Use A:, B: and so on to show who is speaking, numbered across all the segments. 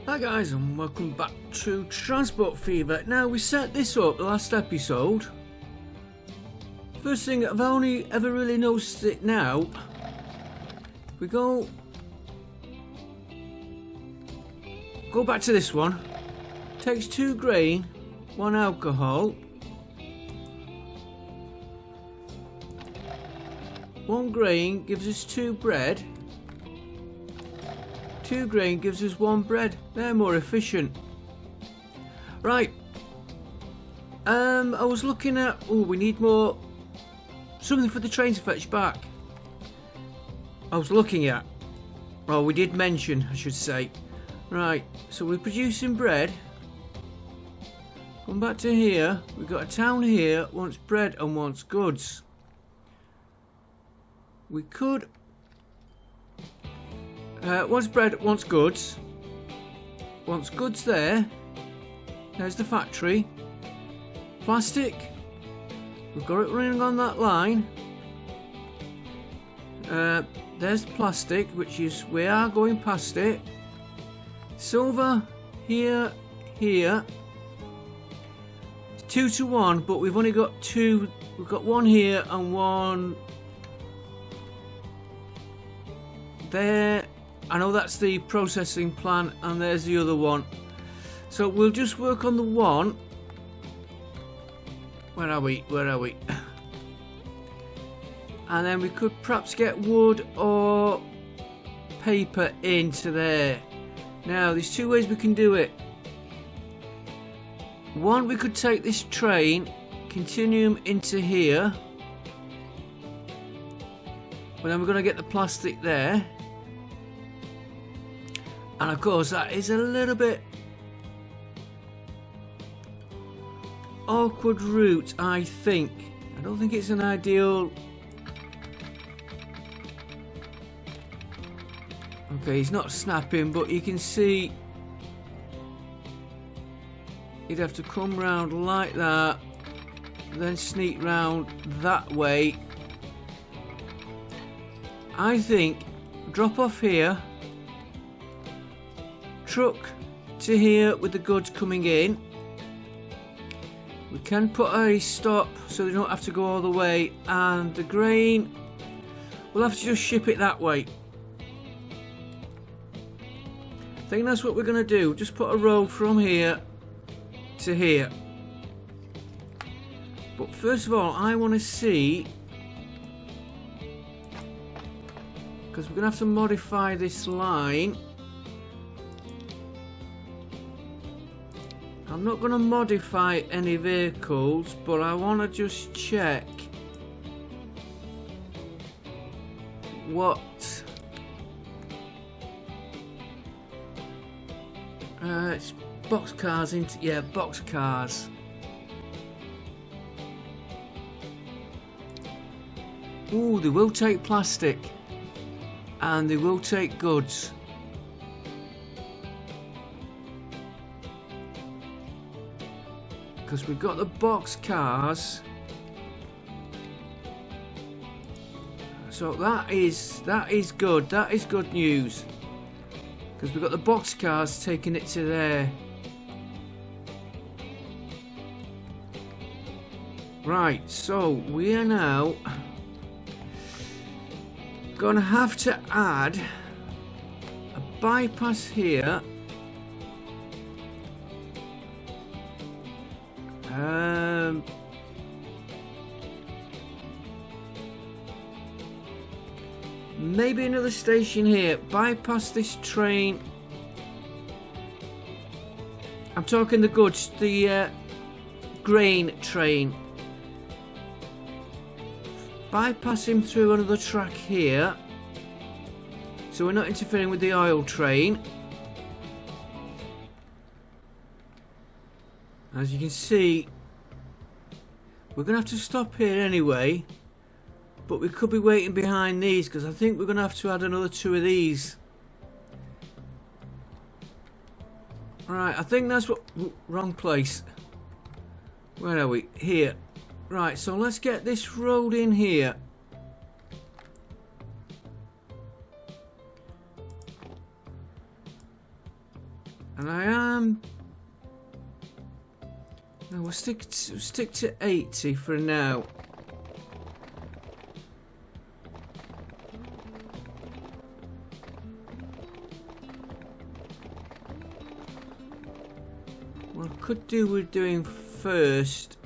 A: Hi guys, and welcome back to Transport Fever. Now, we set this up the last episode. First thing, I've only ever really noticed it now. We go back to this one. Takes 2 grain, 1 alcohol, 1 grain gives us 2 bread. 2 grain gives us 1 bread. They're more efficient. Right. I was looking at... Oh, we need more... Something for the train to fetch back. I was looking at... Well, we did mention, I should say. Right. So we're producing bread. Come back to here. We've got a town here. Wants bread and wants goods. We could... wants bread, wants goods. Wants goods there. There's the factory. Plastic. We've got it running on that line. There's the plastic, which is, we are going past it. Silver, here, here. It's 2 to 1, but we've only got 2. We've got 1 here and 1 there. I know that's the processing plant, and there's the other one. So we'll just work on the one. Where are we? Where are we? And then we could perhaps get wood or paper into there. Now, there's 2 ways we can do it. One, we could take this train, continue into here. But then we're going to get the plastic there. And of course that is a little bit awkward route, I think. I don't think it's an ideal... Okay, he's not snapping, but you can see you'd have to come round like that, then sneak round that way. I think drop off here, truck to here with the goods coming in. We can put a stop so they don't have to go all the way, and the grain we'll have to just ship it that way. I think that's what we're going to do. Just put a road from here to here. But first of all, I want to see, because we're going to have to modify this line. I'm not going to modify any vehicles, but I want to just check what it's box cars into, yeah, box cars. Ooh, they will take plastic and they will take goods. Because we've got the box cars, so that is good. That is good news. Because we've got the box cars taking it to there. Right, so we are now gonna have to add a bypass here. Maybe another station here. Bypass this train. I'm talking the goods, the grain train. Bypass him through another track here, so we're not interfering with the oil train. As you can see, we're going to have to stop here anyway, but we could be waiting behind these, because I think we're going to have to add another 2 of these. Right, I think that's what... Wrong place. Where are we? Here. Right, so let's get this road in here. And I am... No, we'll stick to 80 for now. What I could do with doing first...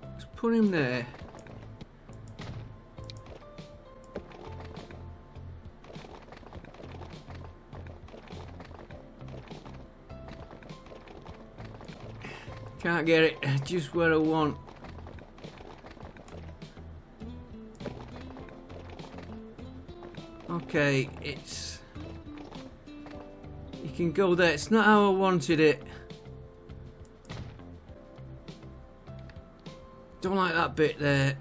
A: let's put him there. Can't get it just where I want. Okay, it's... You can go there. It's not how I wanted it. Don't like that bit there.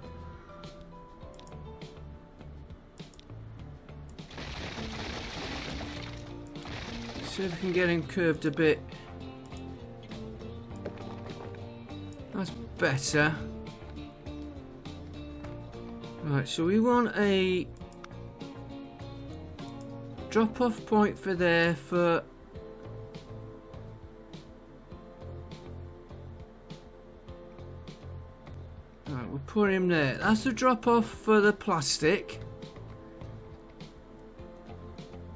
A: See if we can get him curved a bit. That's better. Right, so we want a drop-off point for there for... Right, we'll put him there. That's the drop-off for the plastic.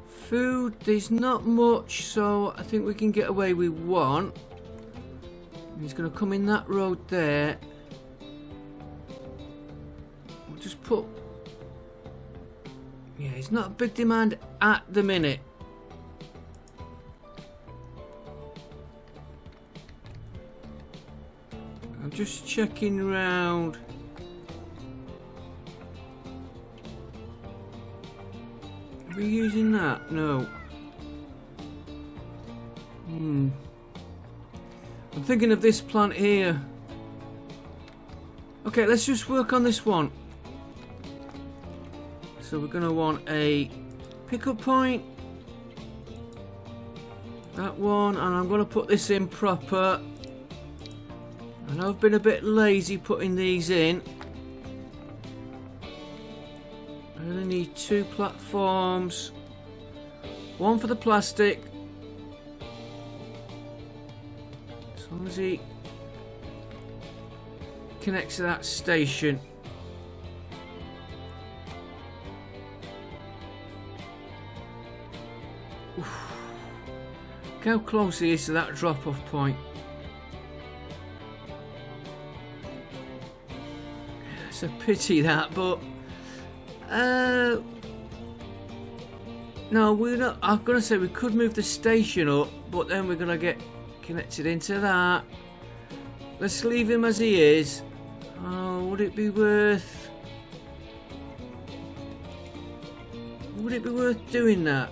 A: Food, there's not much, so I think we can get away with one. He's going to come in that road there. We'll just put... Yeah, it's not a big demand at the minute. I'm just checking around. Are we using that? No. I'm thinking of this plant here. Okay, let's just work on this one. So we're going to want a pickup point. That one, and I'm going to put this in proper. I know I've been a bit lazy putting these in. I only need 2 platforms. One for the plastic. As long as he connects to that station. Oof. Look how close he is to that drop-off point. It's a pity that, but no, we're not. I'm gonna say we could move the station up, but then we're gonna get connected into that. Let's leave him as he is. Oh, would it be worth? Would it be worth doing that?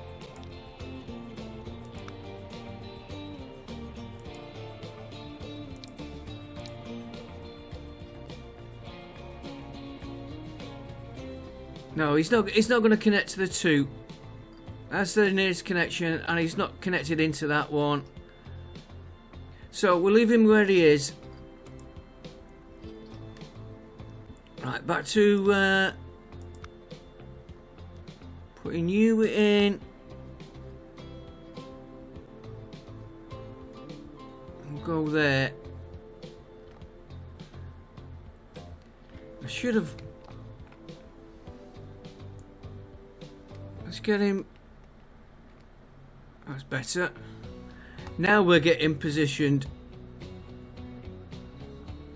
A: No, he's not going to connect to the 2. That's the nearest connection, and he's not connected into that one. So we'll leave him where he is. Right, back to putting you in. We'll go there. I should have... Let's get him. That's better. Now we're getting positioned.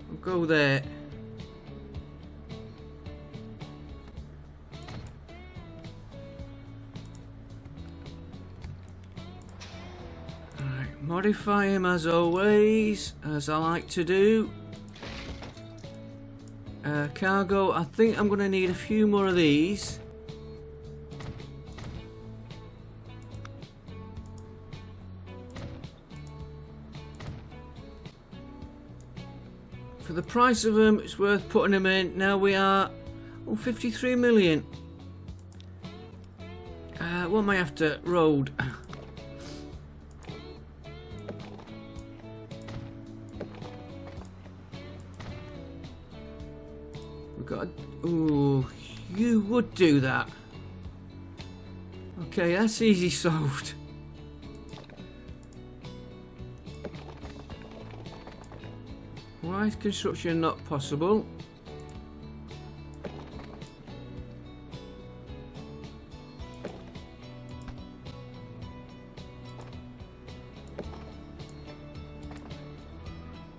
A: We'll go there. Alright, modify him as always, as I like to do. Cargo, I think I'm going to need a few more of these. For the price of them, it's worth putting them in. Now we are 53 million. What am I after? Road. got. Ooh, you would do that. Okay, that's easy solved. Why is construction not possible?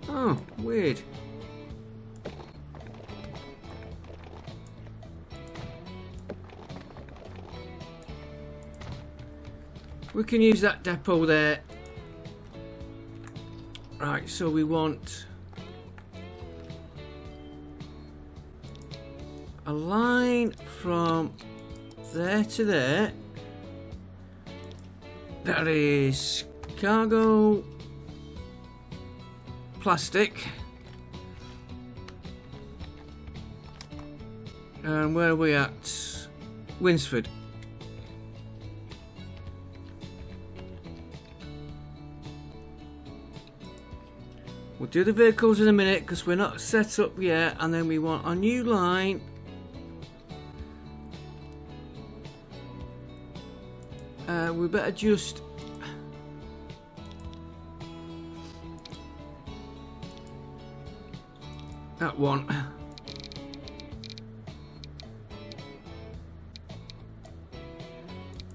A: Oh, weird. We can use that depot there. Right, so we want a line from there to there. That is cargo plastic. And where are we at? Winsford. We'll do the vehicles in a minute because we're not set up yet, and then we want a new line. We better just that one.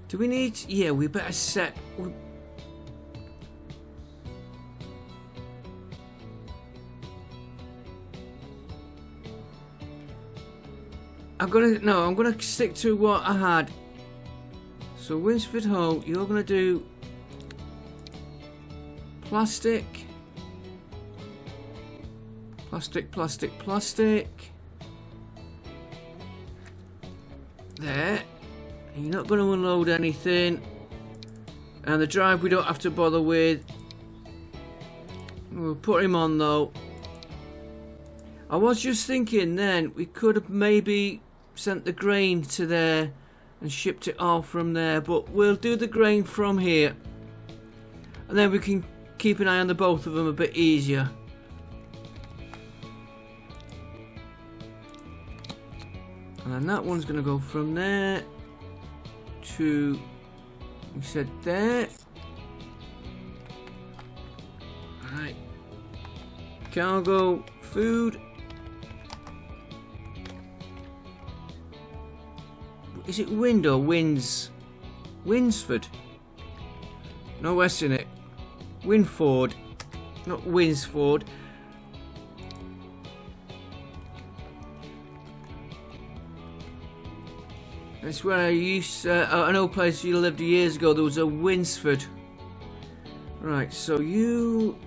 A: Do we need? Yeah, we better set. I'm gonna stick to what I had. So Winsford Hull, you're gonna do plastic, plastic, plastic, plastic. There. You're not gonna unload anything. And the drive we don't have to bother with. We'll put him on though. I was just thinking then we could have maybe sent the grain to there and shipped it off from there, but we'll do the grain from here, and then we can keep an eye on the both of them a bit easier. And then that one's going to go from there to, we said there. Alright, cargo, food. Is it Wind or Winds? Winsford. No S in it. Winford. Not Winsford. That's where I used an old place you lived years ago. There was a Winsford. Right, so you.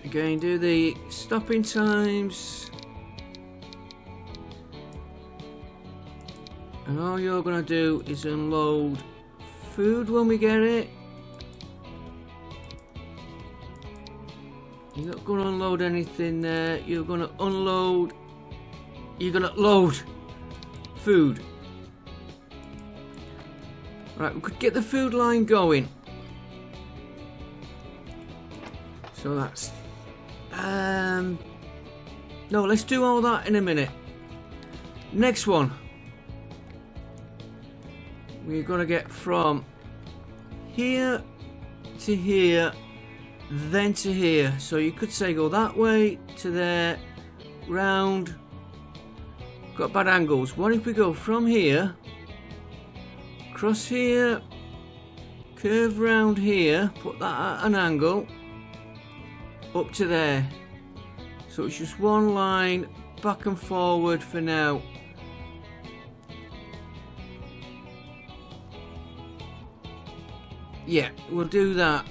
A: Again, do the stopping times, and all you're gonna do is unload food when we get it. You're not gonna unload anything there. You're gonna unload. You're gonna load food. Right, we could get the food line going. So that's. No, let's do all that in a minute. Next one. We're gonna get from here to here, then to here. So you could say go that way to there, round. Got bad angles. What if we go from here, cross here, curve round here, put that at an angle, up to there. So it's just one line back and forward for now. Yeah, we'll do that.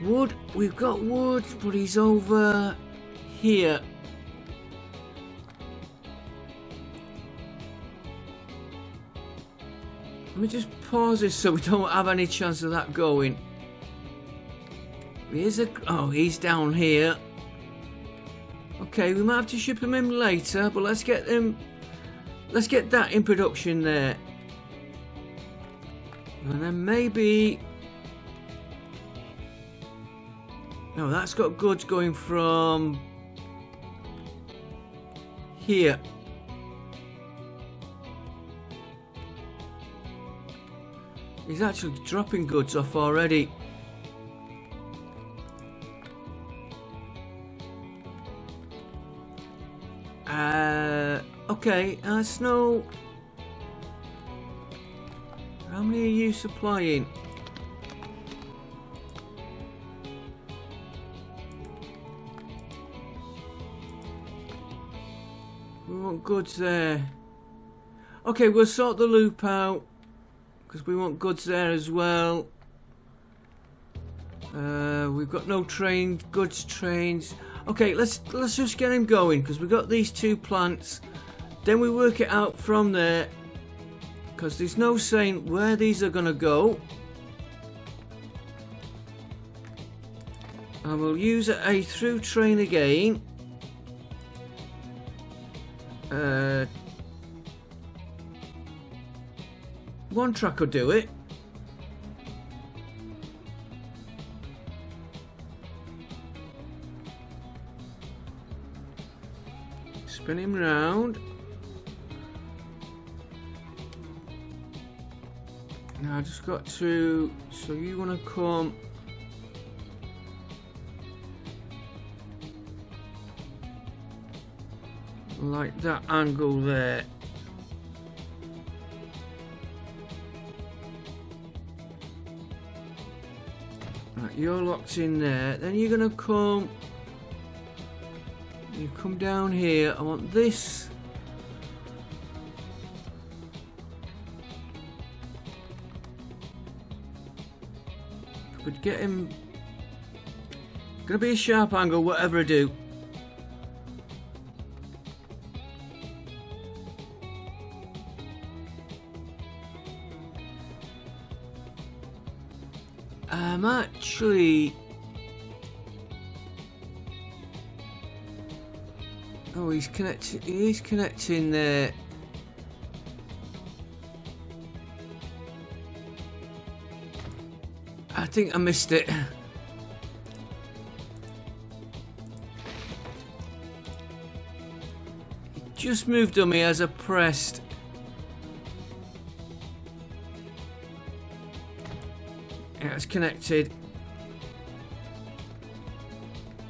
A: Wood, we've got wood, but he's over here. Let me just pause this so we don't have any chance of that going. Here's a. Oh, he's down here. Okay, we might have to ship him in later, but let's get him. Let's get that in production there. And then maybe... No, that's got goods going from here. He's actually dropping goods off already. Okay, Snow. How many are you supplying? We want goods there. Okay, we'll sort the loop out because we want goods there as well. We've got no goods trains. Okay, let's just get him going because we've got these two plants. Then we work it out from there because there's no saying where these are gonna go. And we'll use a through train again. One track will do it. Spin him round. Now I just got to... So you want to come... like that angle there. Right, you're locked in there. Then you're gonna come. You come down here. I want this. Could get him. Gonna be a sharp angle, whatever I do. I'm actually... Oh, he's connecting there. I think I missed it. He just moved on me as I pressed. Yeah, it's connected.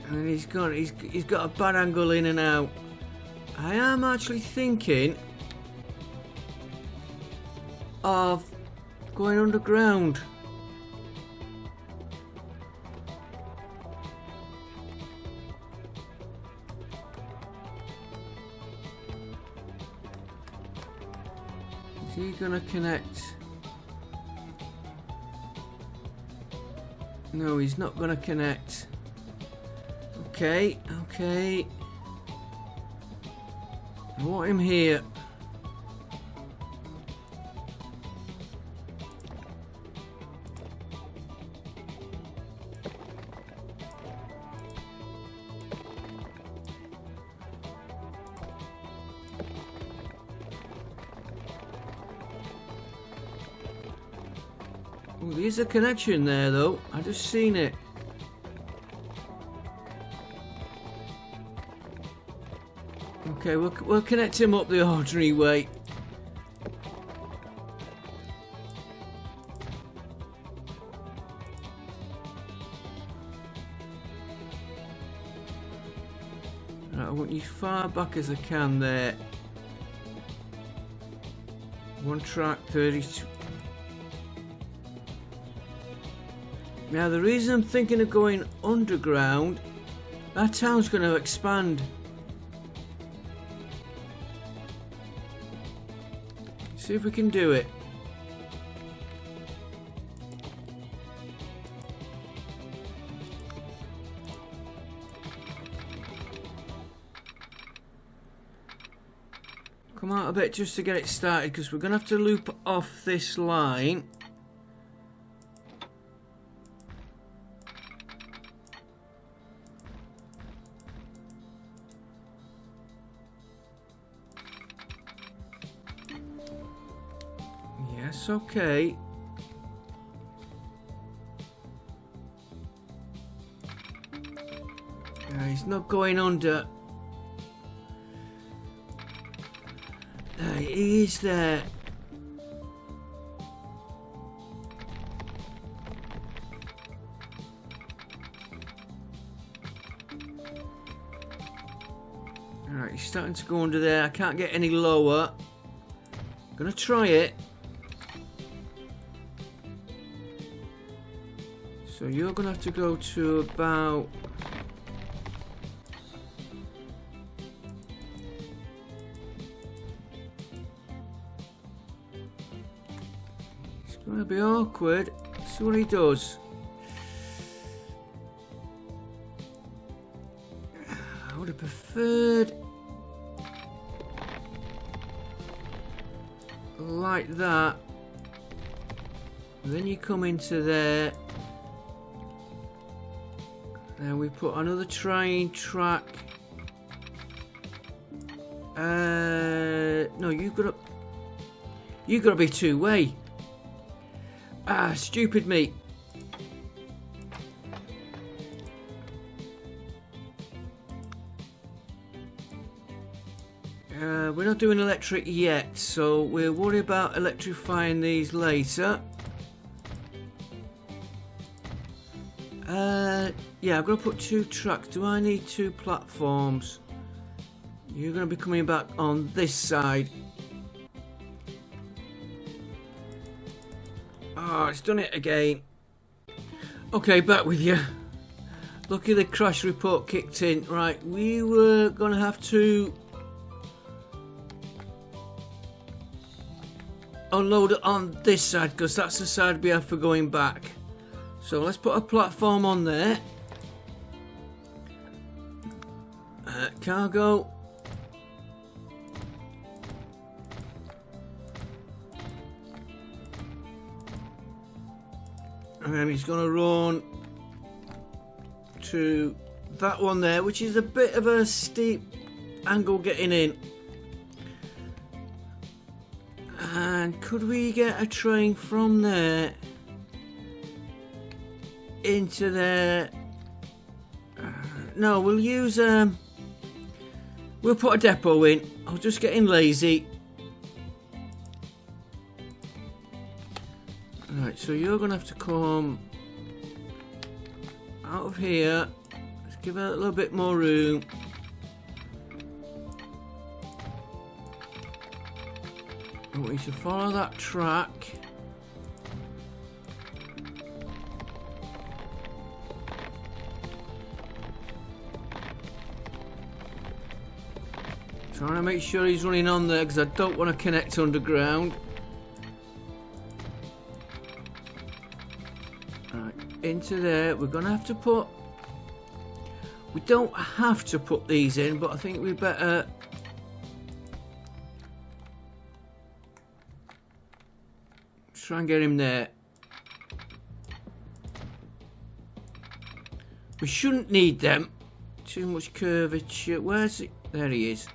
A: And then he's got a bad angle in and out. I am actually thinking of going underground. Is he gonna connect? No, he's not gonna connect. Okay, okay. I want him here. Oh, there's a connection there though. I just seen it. Okay, we'll connect him up the ordinary way. Right, I want you far back as I can there. One track, 32. Now the reason I'm thinking of going underground, that town's going to expand. See if we can do it. Come out a bit just to get it started because we're going to have to loop off this line. Yes, okay. He's not going under. He is there. Alright, he's starting to go under there. I can't get any lower. Gonna try it. So you're gonna have to go to about... It's gonna be awkward. See what he does. I would have preferred like that. Then you come into there. Then we put another train track. No, you gotta be two-way. Ah, stupid me. We're not doing electric yet, so we'll worry about electrifying these later. Yeah, I'm going to put two tracks. Do I need two platforms? You're going to be coming back on this side. Oh, it's done it again. Okay, back with you. Lucky the crash report kicked in. Right, we were going to have to unload it on this side because that's the side we have for going back. So let's put a platform on there. Cargo. And then he's going to run to that one there, which is a bit of a steep angle getting in. And could we get a train from there into there? No, we'll use we'll put a depot in. I was just getting lazy. Right, so you're gonna have to come out of here. Let's give it a little bit more room. We should follow that track. Trying to make sure he's running on there because I don't want to connect underground. Right, into there. We're going to have to put... We don't have to put these in, but I think we better... Try and get him there. We shouldn't need them. Too much curvature. Where's it? There he is.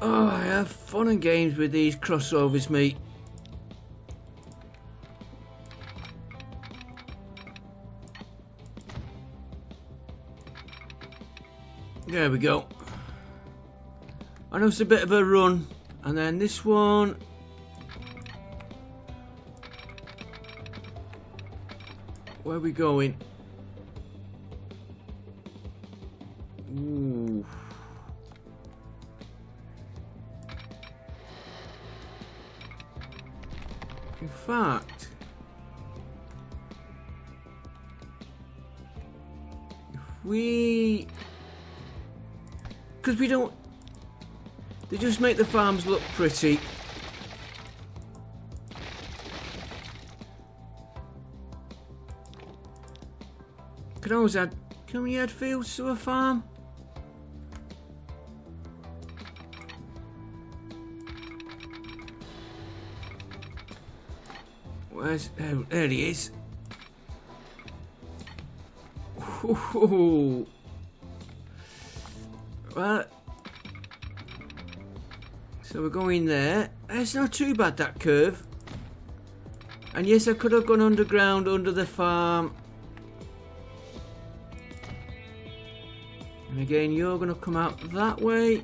A: Oh, I have fun and games with these crossovers, mate. There we go. I know it's a bit of a run. And then this one. Where are we going? Ooh. In fact, if we... Because we don't... They just make the farms look pretty. Can always add... Can we add fields to a farm? Where's... There he is. Ooh. Well, So we're going there. It's not too bad, that curve. And yes, I could have gone underground under the farm. And again, you're going to come out that way.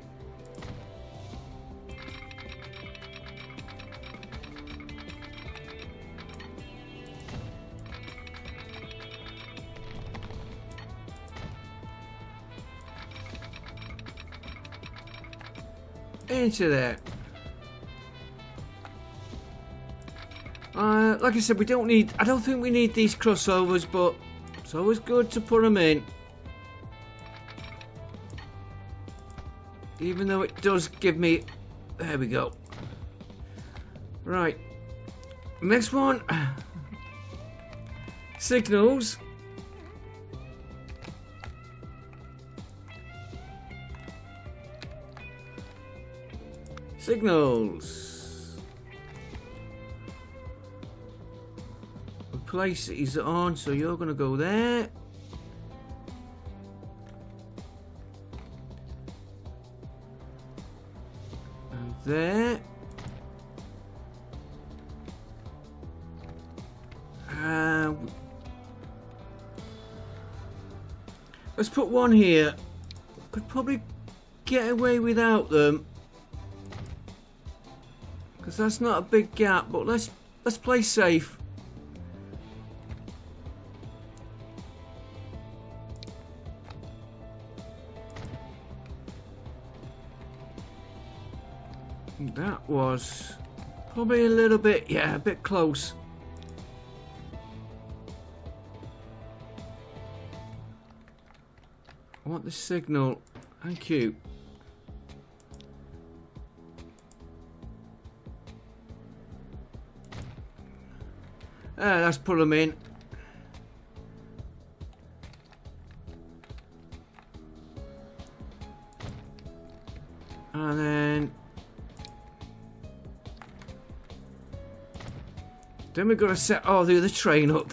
A: Into there. Like I said, we don't need. I don't think we need these crossovers, but it's always good to put them in. Even though it does give me. There we go. Right. Next one. Signals. Signals. Place is on, so you're going to go there. And there. Let's put one here. Could probably get away without them, because that's not a big gap, but let's play safe. That was probably a little bit, yeah, a bit close. I want the signal. Thank you. Let's pull them in. And then we've got to set all the other train up.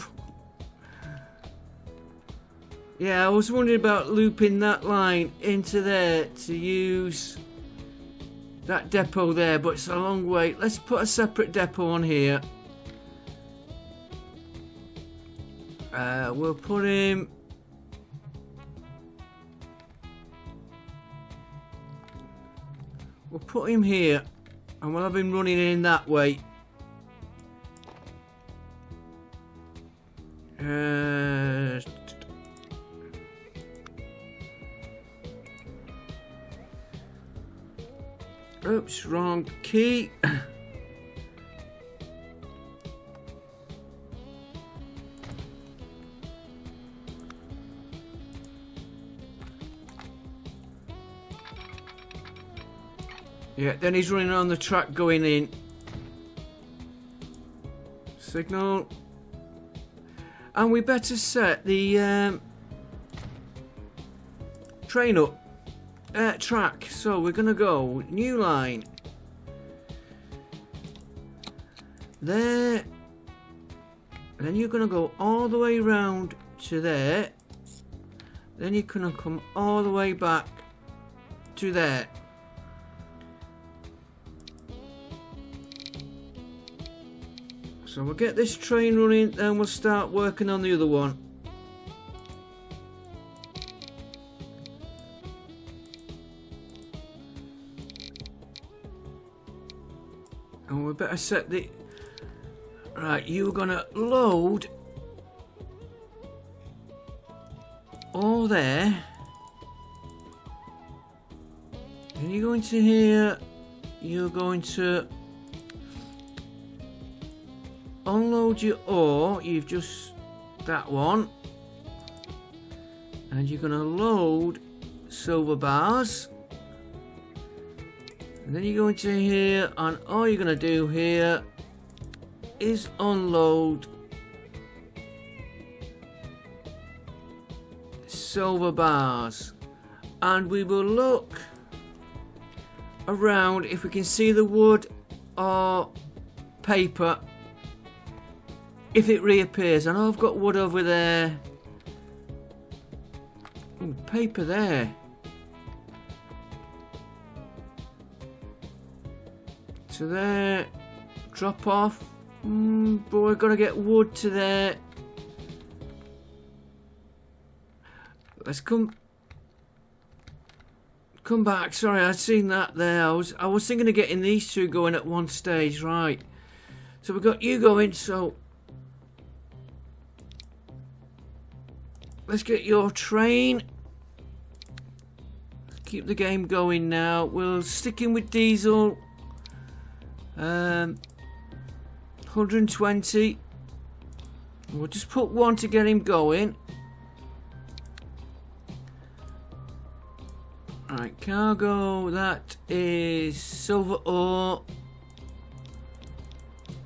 A: Yeah, I was wondering about looping that line into there to use that depot there, but it's a long way. Let's put a separate depot on here. We'll put him. We'll put him here, and we'll have him running in that way. Oops, wrong key. Yeah, then he's running on the track going in. Signal. And we better set the train up. Track. So we're gonna go new line. There. And then you're gonna go all the way round to there. Then you're gonna come all the way back to there. So we'll get this train running, then we'll start working on the other one. And we better set the... Right, you're gonna load all there. Then you go into here, you're going to unload your ore, you've just that one, and you're gonna load silver bars, and then you go into here, and all you're gonna do here is unload silver bars, and we will look around if we can see the wood or paper. If it reappears, I know I've got wood over there. Ooh, paper there. to there. Drop off. But we've got to get wood to there. Let's come back. Sorry, I'd seen that there. I was thinking of getting these two going at one stage, right? So we've got you going, so let's get your train. Keep the game going now. We'll stick in with diesel. 120. We'll just put one to get him going. Right, cargo. That is silver ore.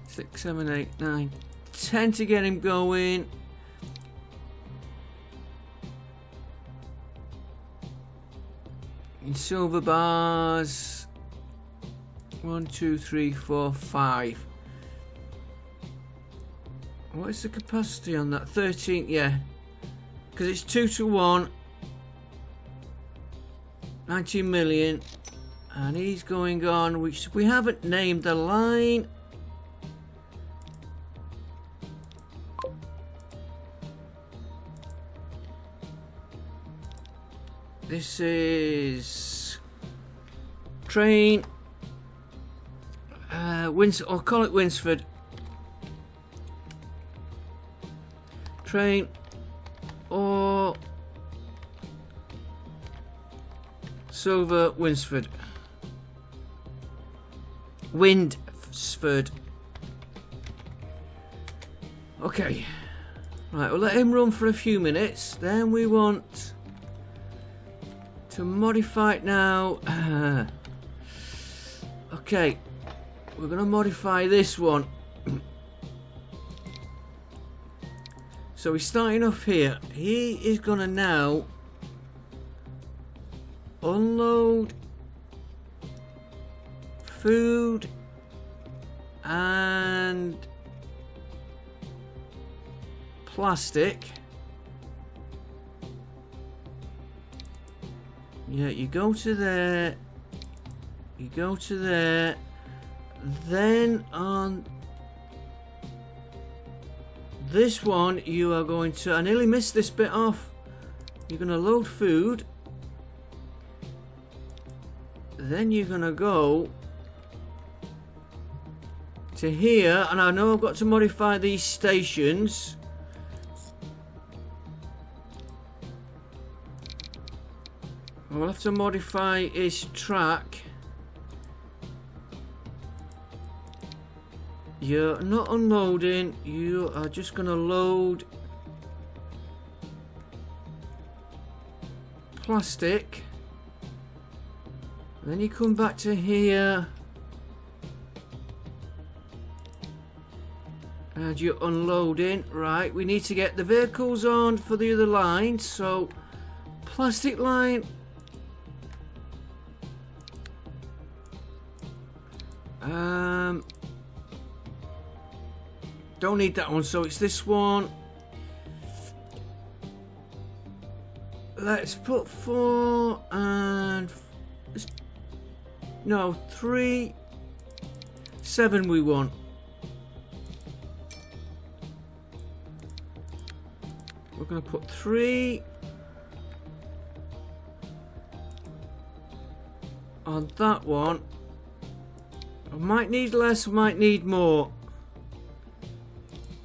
A: 6, 7, 8, 9, 10 to get him going. In silver bars, 1, 2, 3, 4, 5. What is the capacity on that? 13, yeah. Because it's 2 to 1. 19 million. And he's going on, which we haven't named the line. This is train. I'll call it Winsford. Train or Silver Winsford. Winsford. Okay. Right, we'll let him run for a few minutes. Then we want to modify it now. Okay, we're going to modify this one. So he's starting off here. He is going to now unload food and plastic. Yeah, you go to there, you go to there, then on this one you are going to, I nearly missed this bit off, you're going to load food, then you're going to go to here, and I know I've got to modify these stations. We'll have to modify his track. You're not unloading, you are just going to load plastic. Then you come back to here and you're unloading. Right, we need to get the vehicles on for the other line, so plastic line. Don't need that one, so it's this one. Let's put 4 and no 3, 7 we want. We're going to put 3 on that one. I might need less, might need more.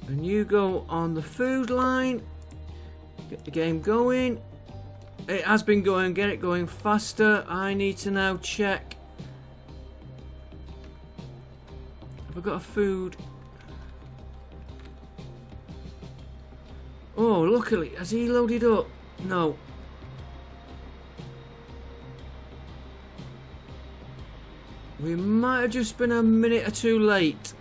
A: And you go on the food line. Get the game going. It has been going. Get it going faster. I need to now check. Have I got a food? Oh, luckily. Has he loaded up? No. We might have just been a minute or two late.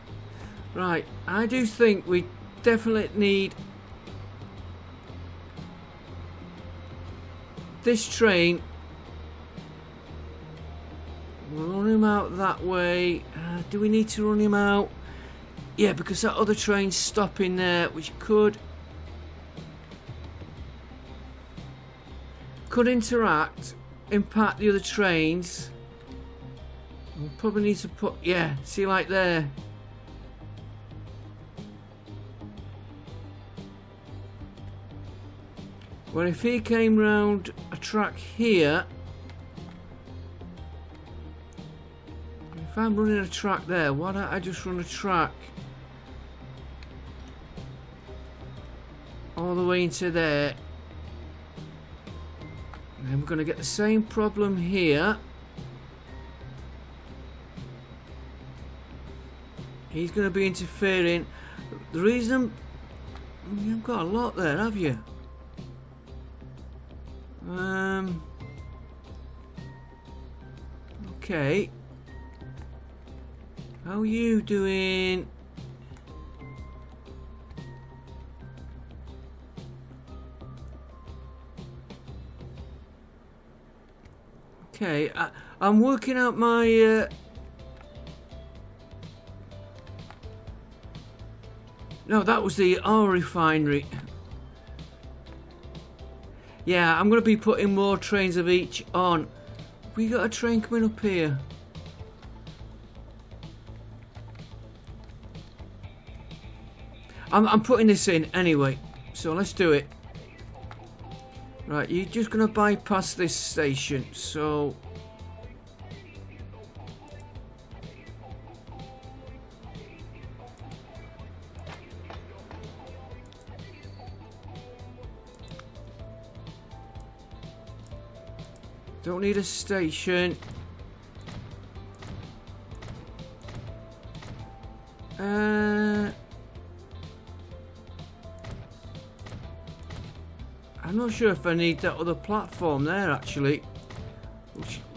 A: Right, I do think we definitely need this train. We'll run him out that way. Do we need to run him out? Yeah, because that other train's stopping there, which could impact the other trains. We'll probably need to put, yeah, see like there. Well, if he came round a track here, if I'm running a track there, why don't I just run a track all the way into there? And then we're going to get the same problem here. He's going to be interfering. The reason you've got a lot there, have you? Okay. How are you doing? Okay, I'm working out my no, that was the oil refinery. Yeah, I'm going to be putting more trains of each on. We got a train coming up here. I'm putting this in anyway, so let's do it. Right, you're just going to bypass this station, so... Don't need a station. I'm not sure if I need that other platform there actually.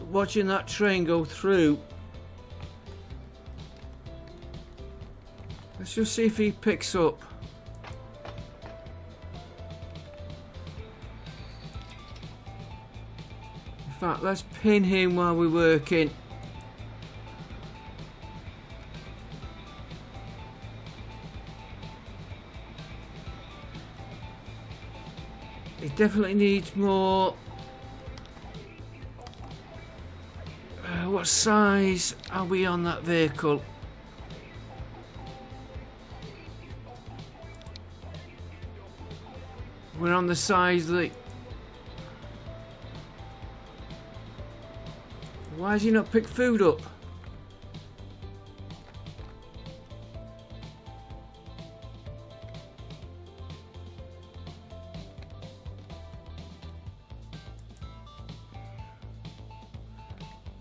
A: Watching that train go through. Let's just see if he picks up. In fact, let's pin him while we're working. It definitely needs more. What size are we on that vehicle? We're on the size that... Why has he not picked food up?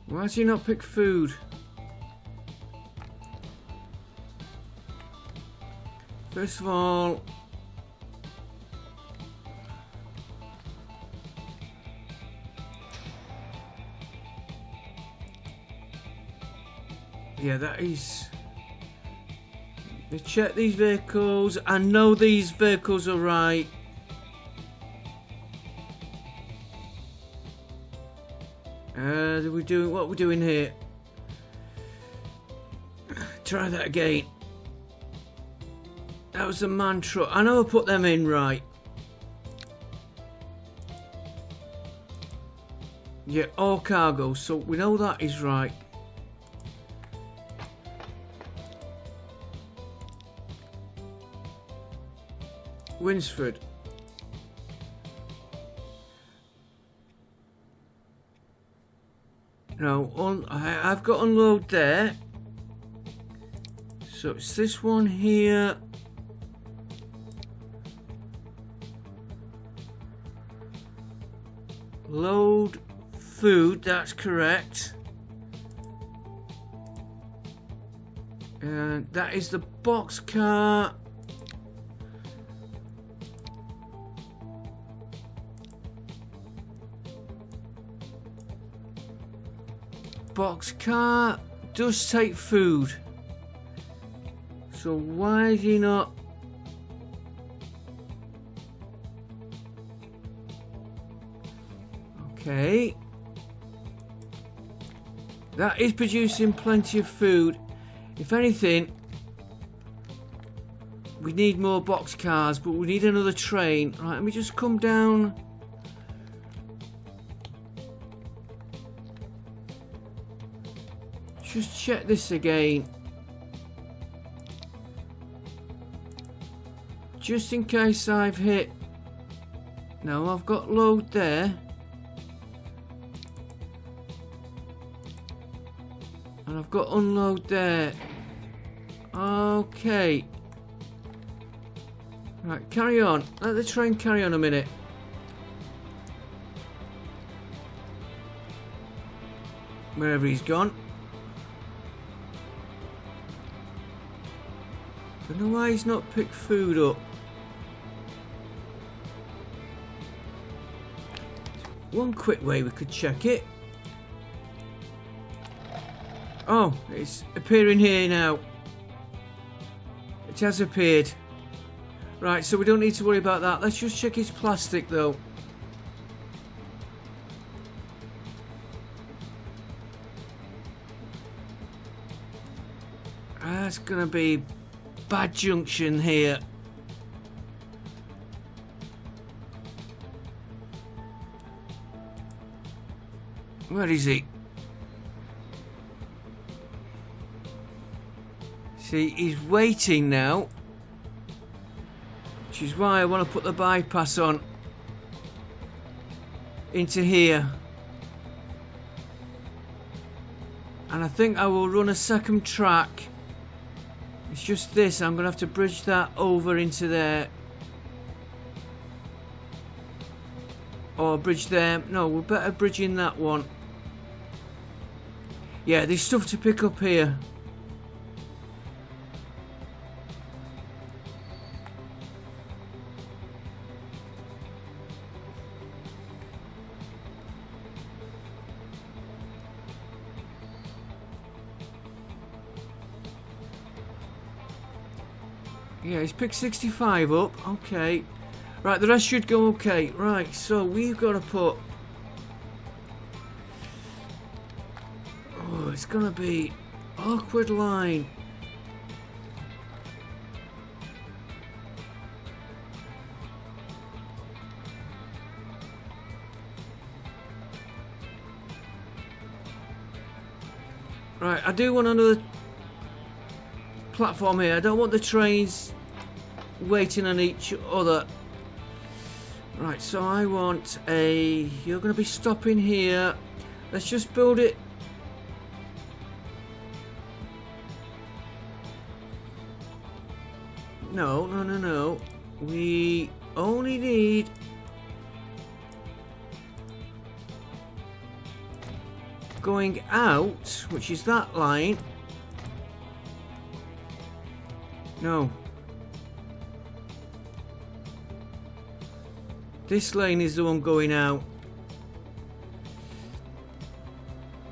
A: Why has he not picked food? First of all... Yeah, that is... Let's check these vehicles. I know these vehicles are right. What are we doing here? Try that again. That was the man truck. I know I put them in right. Yeah, all cargo, so we know that is right. Winsford. No, I've got unload there. So it's this one here. Load food, that's correct. And that is the box car. Box car does take food. So why is he not? Okay. That is producing plenty of food. If anything, we need more box cars, but we need another train. Right, let me just come down. just check this again. Just in case I've hit. No, I've got load there. And I've got unload there. Okay. Right, carry on. Let the train carry on a minute. Wherever he's gone. Don't know why he's not picked food up. One quick way we could check it. Oh, it's appearing here now. It has appeared. Right, so we don't need to worry about that. Let's just check his plastic though. That's gonna be bad junction here. Where is he? See, he's waiting now. Which is why I want to put the bypass on. Into here. And I think I will run a second track. It's just this, I'm going to have to bridge that over into there. Or bridge there. No, we're better bridging that one. Yeah, there's stuff to pick up here. Yeah, he's picked 65 up. Okay. Right, the rest should go okay. Right, so we've got to put... Oh, it's going to be awkward line. Right, I do want another platform here. I don't want the trains waiting on each other. Right, so I want a... You're going to be stopping here. Let's just build it. No, no, no, no. We only need... Going out, which is that line. No. This lane is the one going out.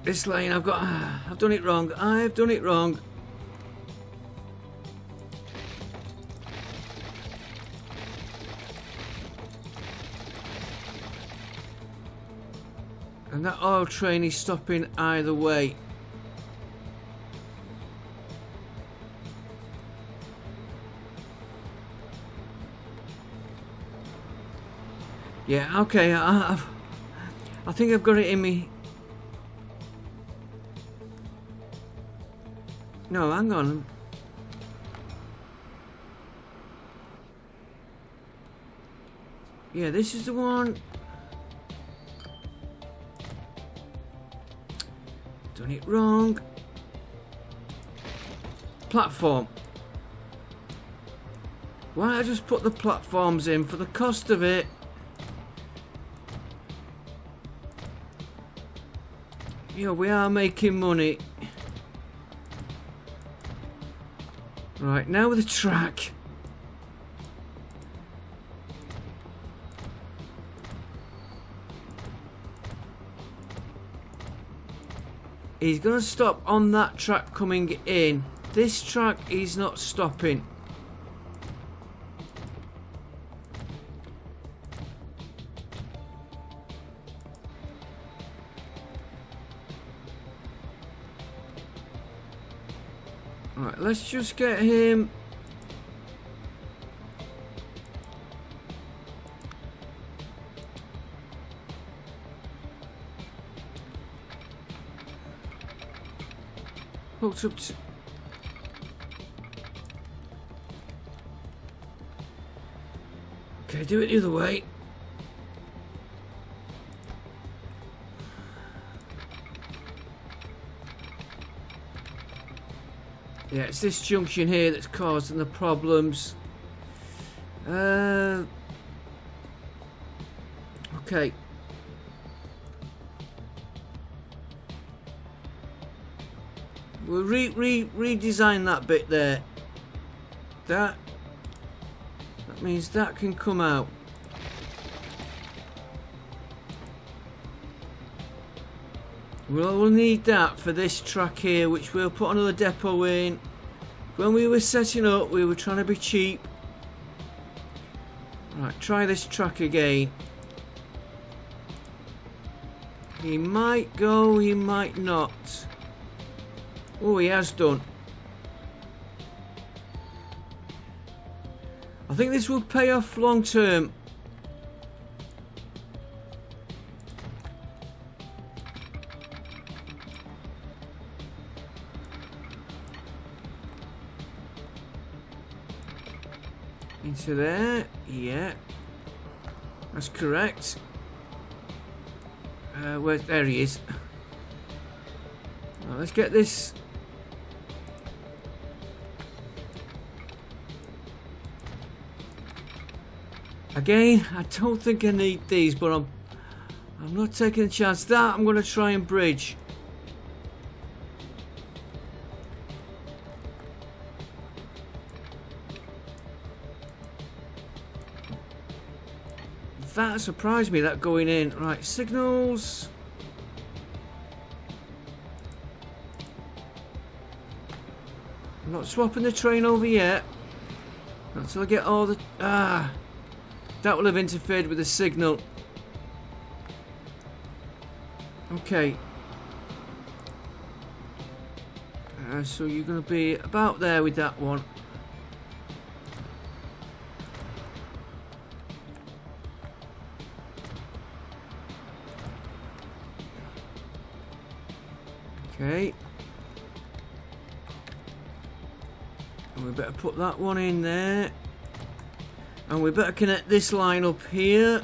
A: This lane, I've done it wrong. I've done it wrong. And that oil train is stopping either way. Yeah, okay, I think I've got it in me. No, hang on. Yeah, this is the one. Done it wrong. Platform. Why don't I just put the platforms in for the cost of it? You know, we are making money. Right, now with the track. He's going to stop on that track coming in. This track is not stopping. Right, let's just get him. hooked up to... Okay, do it the other way. Yeah, it's this junction here that's causing the problems. Okay. We'll redesign that bit there. That means that can come out. We'll need that for this track here, which we'll put another depot in. When we were setting up, we were trying to be cheap. Right, try this track again. He might go, he might not. Oh, he has done. I think this will pay off long term. Into there, yeah, that's correct. There he is. Well, let's get this. Again, I don't think I need these, but I'm not taking a chance. That I'm going to try and bridge. That surprised me, that going in. Right, signals. I'm not swapping the train over yet. Not until I get all the... that will have interfered with the signal. Okay. So you're going to be about there with that one. Okay. And we better put that one in there. And we better connect this line up here.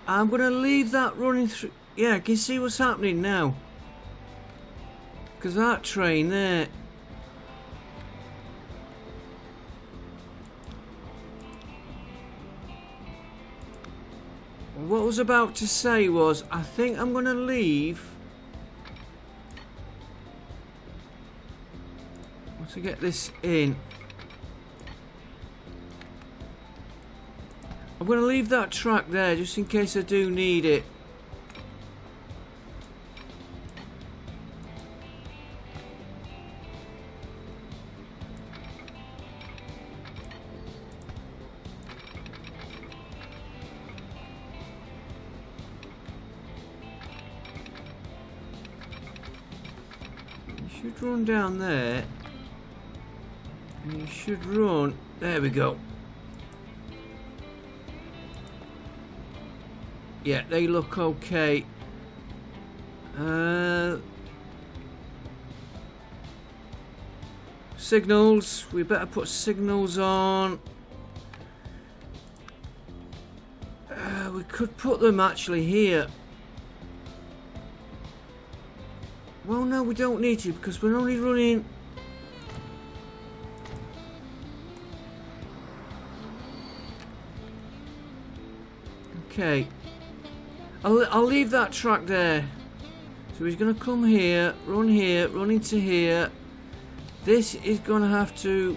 A: I'm going to leave that running through. Yeah, I can see what's happening now. Because that train there. What I was about to say was, I think I'm going to leave. To get this in, I'm going to leave that track there just in case I do need it. You should run down there. You should run. There we go. Yeah, they look okay. Signals. We better put signals on. We could put them actually here. Well, no, we don't need to because we're only running. Okay, I'll leave that track there. So he's going to come here, run into here. This is going to have to...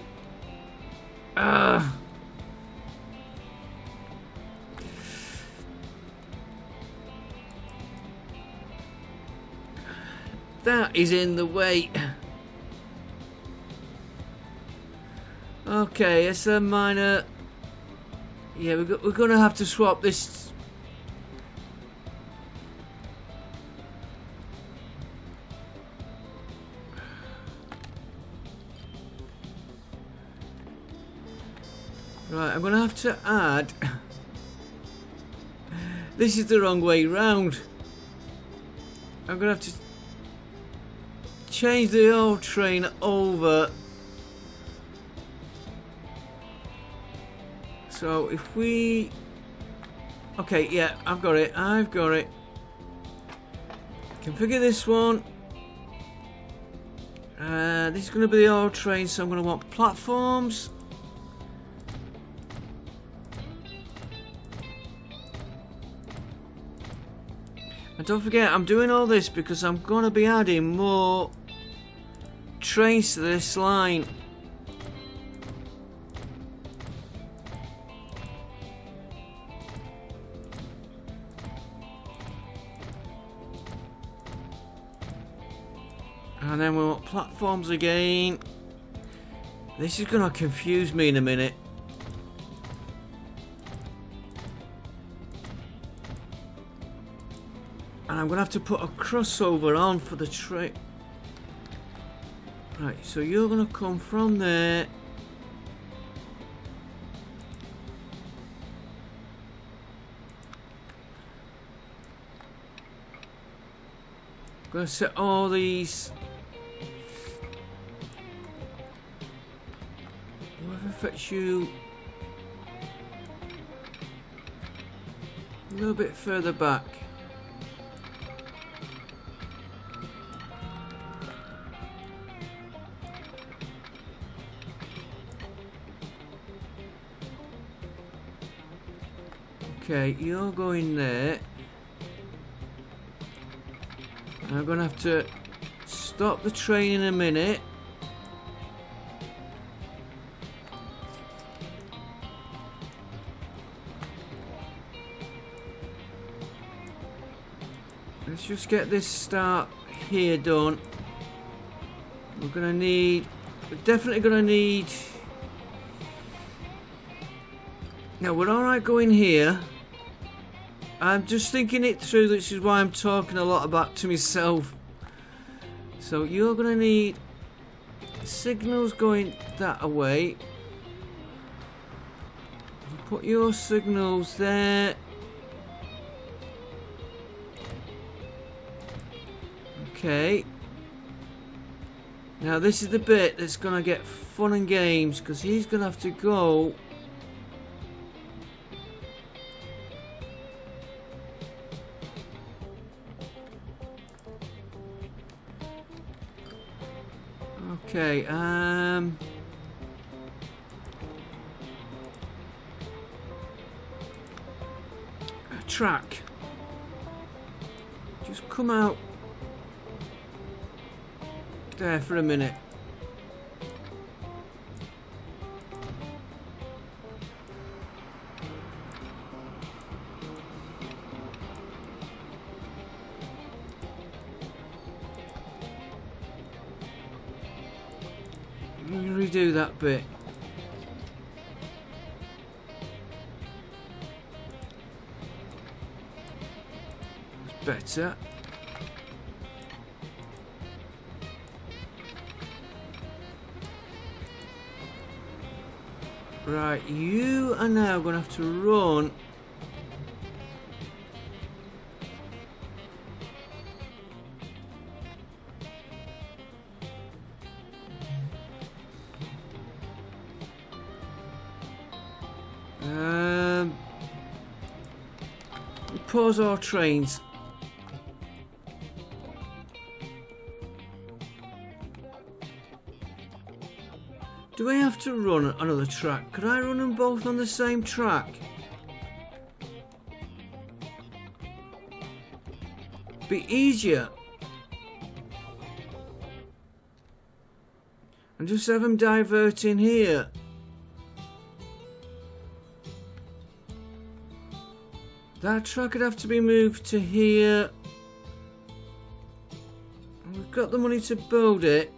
A: That is in the way. Okay, it's a minor... Yeah, we're going to have to swap this... Right, I'm going to have to add... This is the wrong way round. I'm gonna have to change the old train over. So if we... Okay, yeah, I've got it. Configure this one. This is going to be the old train, so I'm going to want platforms. And don't forget, I'm doing all this because I'm going to be adding more trains to this line. And then we want platforms again. This is going to confuse me in a minute. And I'm going to have to put a crossover on for the train. Right, so you're going to come from there. I'm going to set all these... Whatever fetch you a little bit further back. Okay, you're going there. I'm going to have to stop the train in a minute. Let's just get this start here done. We're definitely gonna need. Now we're alright going here. I'm just thinking it through, which is why I'm talking a lot about to myself. So you're gonna need signals going that way. Put your signals there. Okay. Now this is the bit that's gonna get fun and games, because he's gonna have to go. Okay, track. Just come out there for a minute. Redo that bit. It's better. Right, you are now going to have to run. Pause our trains. Do I have to run another track? Could I run them both on the same track? Be easier. And just have them diverting here. That track would have to be moved to here. We've got the money to build it.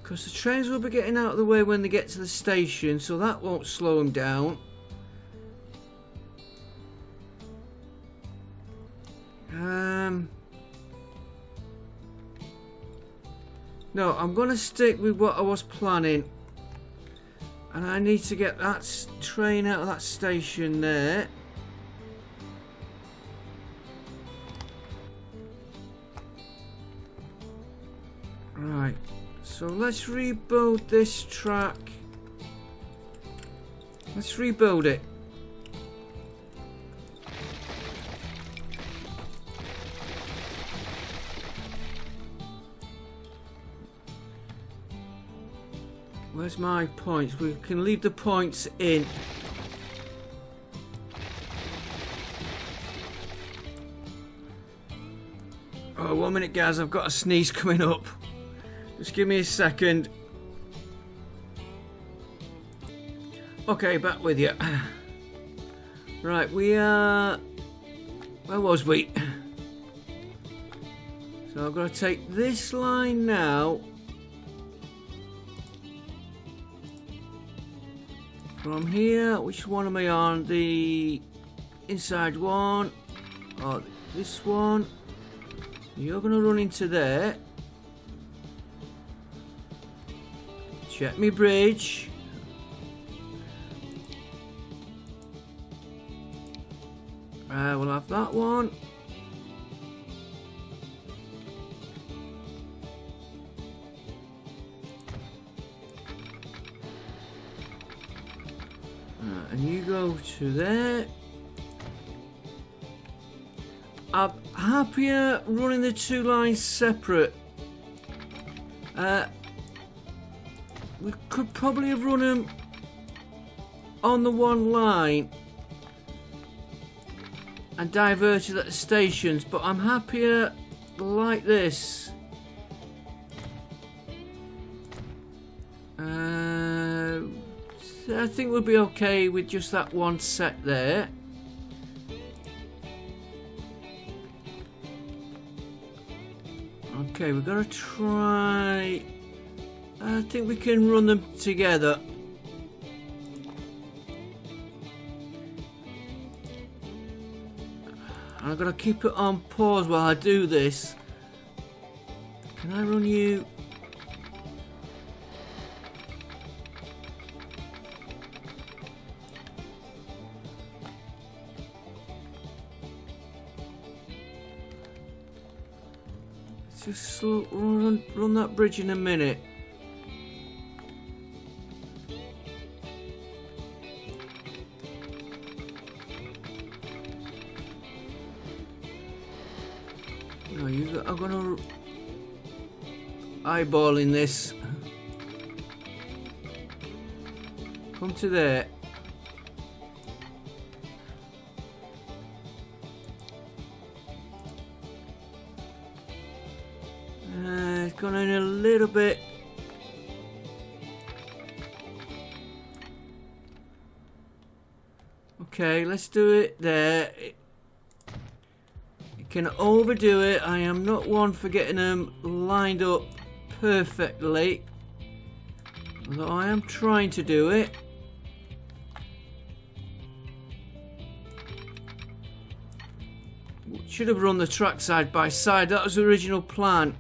A: Because the trains will be getting out of the way when they get to the station, so that won't slow them down. No, I'm going to stick with what I was planning. And I need to get that train out of that station there. Right, so let's rebuild this track. Let's rebuild it. Where's my points? We can leave the points in. Oh, 1 minute, guys. I've got a sneeze coming up. Just give me a second. Okay, back with you. Right, we are... Where was we? So I've got to take this line now. From here, which one am I on? The inside one, or this one? You're going to run into there. Check me bridge. We'll have that one. And you go to there. I'm happier running the two lines separate. We could probably have run them on the one line and diverted at the stations, but I'm happier like this. I think we'll be okay with just that one set there. Okay, we've got to try... I think we can run them together. I've got to keep it on pause while I do this. Can I run you? Just run that bridge in a minute. No, I'm gonna eyeballing this. Come to there. It's gone in a little bit. Okay, let's do it there. You can overdo it. I am not one for getting them lined up perfectly, although I am trying to do it. Should have run the track side by side. That was the original plan.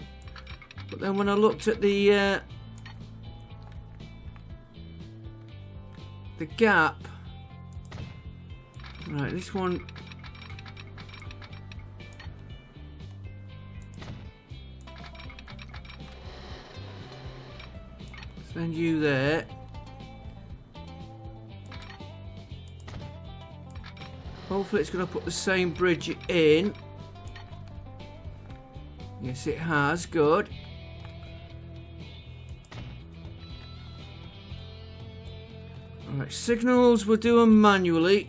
A: But then when I looked at the gap, right, this one, send you there. Hopefully it's going to put the same bridge in. Yes, it has. Good. Alright, signals, we'll do them manually.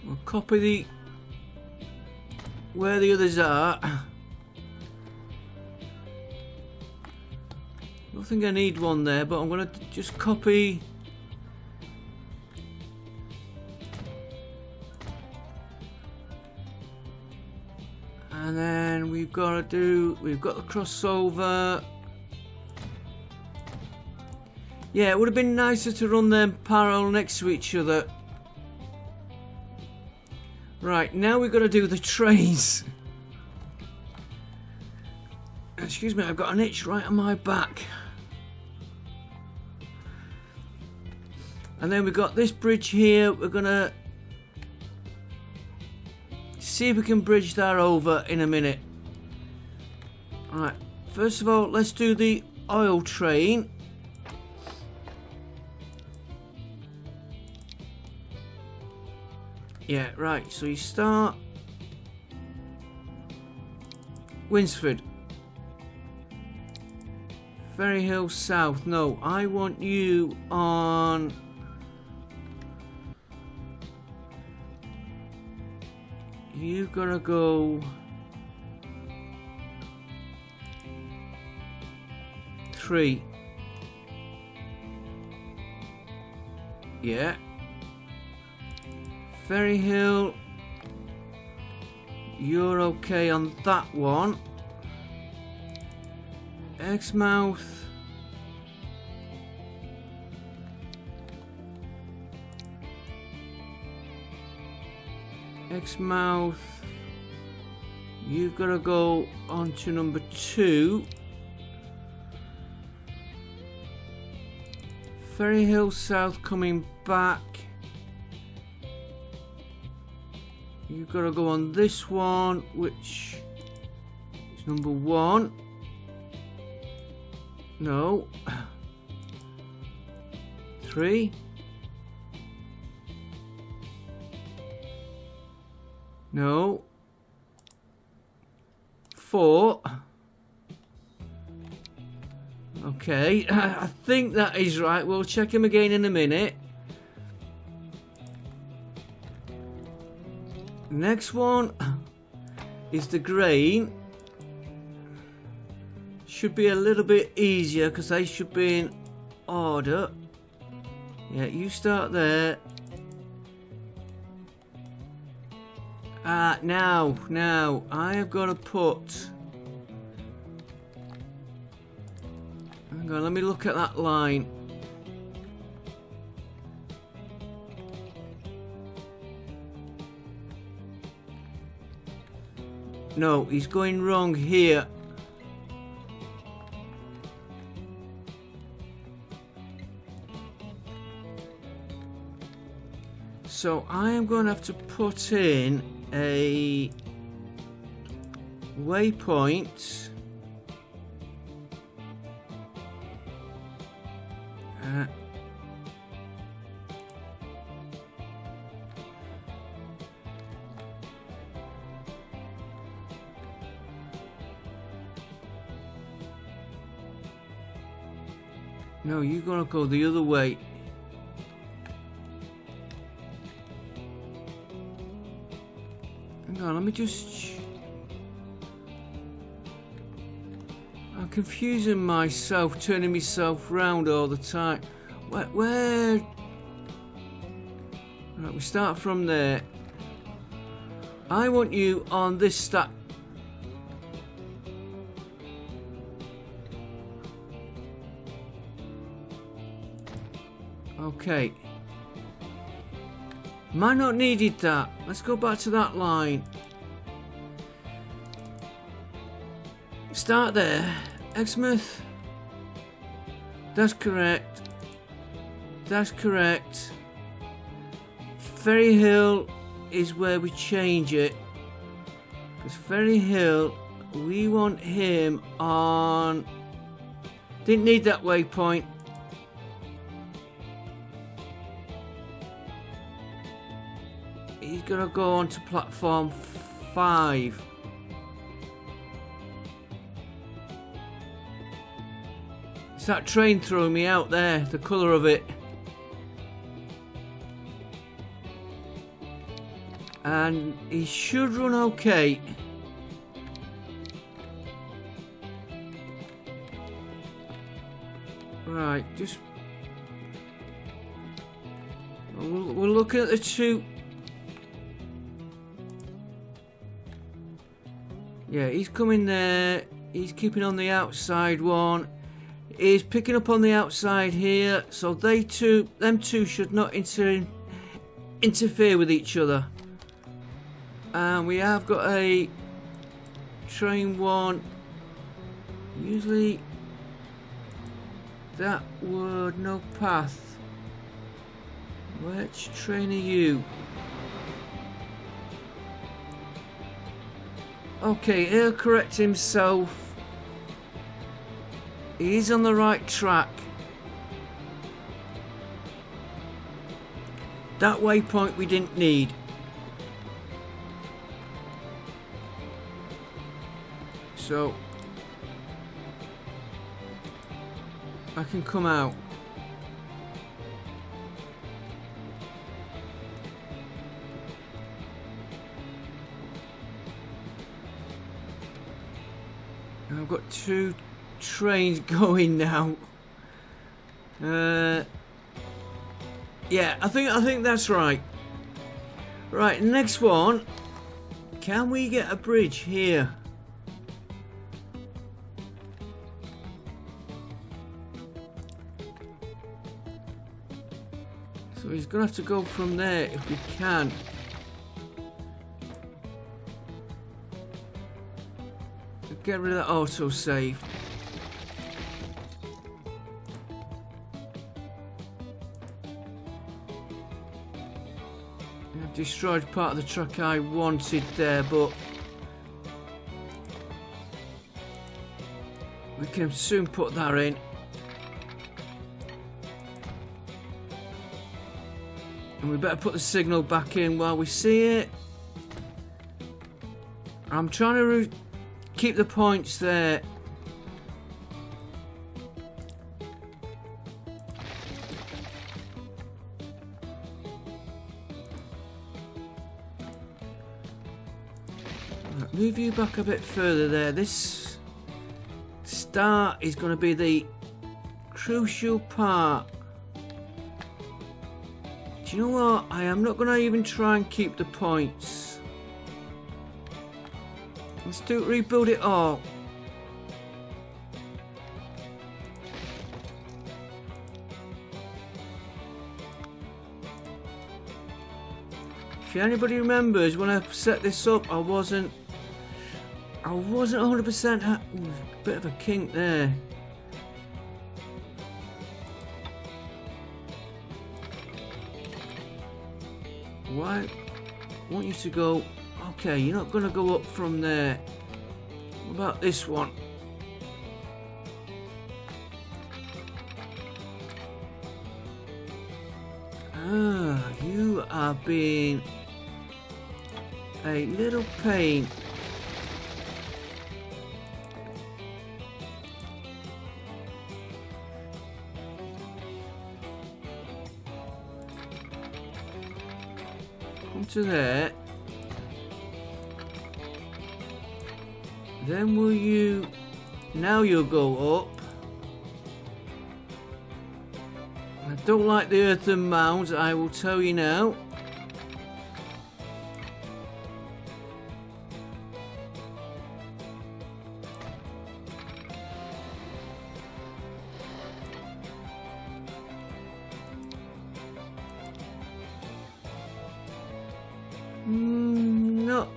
A: We'll copy where the others are. I don't think I need one there, but I'm going to just copy. And then we've got the crossover. Yeah, it would have been nicer to run them parallel next to each other. Right, now we've got to do the trains. Excuse me, I've got an itch right on my back. And then we've got this bridge here. We're going to see if we can bridge that over in a minute. Alright, first of all, let's do the oil train. Yeah, right, so you start Winsford. Ferry Hill South. No, I want you on... You gotta go... 3. Yeah. Ferry Hill, you're okay on that one. Exmouth, you've got to go on to number 2. Ferry Hill South coming back. You've got to go on this one, which is number 1. No. 3. No. 4. Okay, I think that is right. We'll check him again in a minute. Next one is the grain. Should be a little bit easier because they should be in order. Yeah, you start there. Now I have got to put... Hang on, let me look at that line. No, he's going wrong here. So I am going to have to put in a waypoint. No, you're gonna go the other way. Hang on, let me just... I'm confusing myself, turning myself round all the time. Where? Right, we start from there. I want you on this stack. Okay. Might not needed that. Let's go back to that line. Start there. Exmouth. That's correct. That's correct. Ferry Hill is where we change it. Because Ferry Hill, we want him on... Didn't need that waypoint. He's gonna go on to platform 5. It's that train throwing me out there, the colour of it. And he should run okay. Right, just... We're looking at the 2... Yeah, he's coming there. He's keeping on the outside one. He's picking up on the outside here. So them two should not interfere with each other. And we have got a train 1. Usually that would no path. Which train are you? Okay, he'll correct himself. He's on the right track. That waypoint we didn't need. So I can come out. And I've got 2 trains going now. Yeah, I think that's right. Right, next one. Can we get a bridge here? So he's gonna have to go from there if we can. Get rid of that autosave. I've destroyed part of the track I wanted there, but we can soon put that in. And we better put the signal back in while we see it. I'm trying to keep the points there. Right, move you back a bit further there. This start is going to be the crucial part. Do you know what? I am not going to even try and keep the points. Let's rebuild it all. If anybody remembers, when I set this up, I wasn't 100% happy. A bit of a kink there. Why? I want you to go. Okay, you're not going to go up from there. What about this one? Ah, you are being a little pain. Come to there. Then will you... Now you'll go up. I don't like the earthen mounds, I will tell you now. No.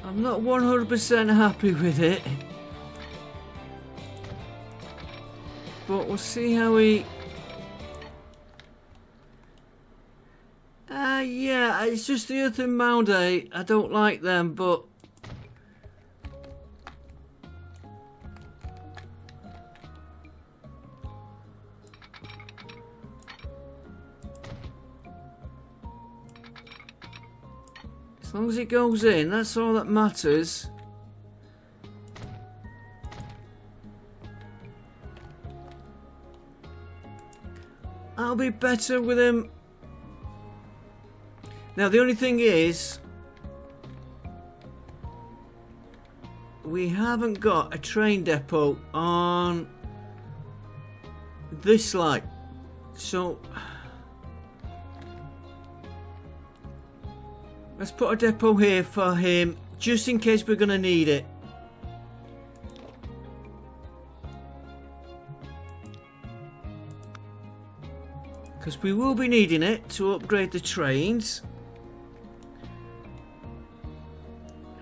A: I'm not 100% happy with it, but we'll see how we... yeah, it's just the earthen mound, I don't like them, but... As long as it goes in, that's all that matters. I'll be better with him. Now the only thing is, we haven't got a train depot on this line, so let's put a depot here for him, just in case we're going to need it. because we will be needing it to upgrade the trains.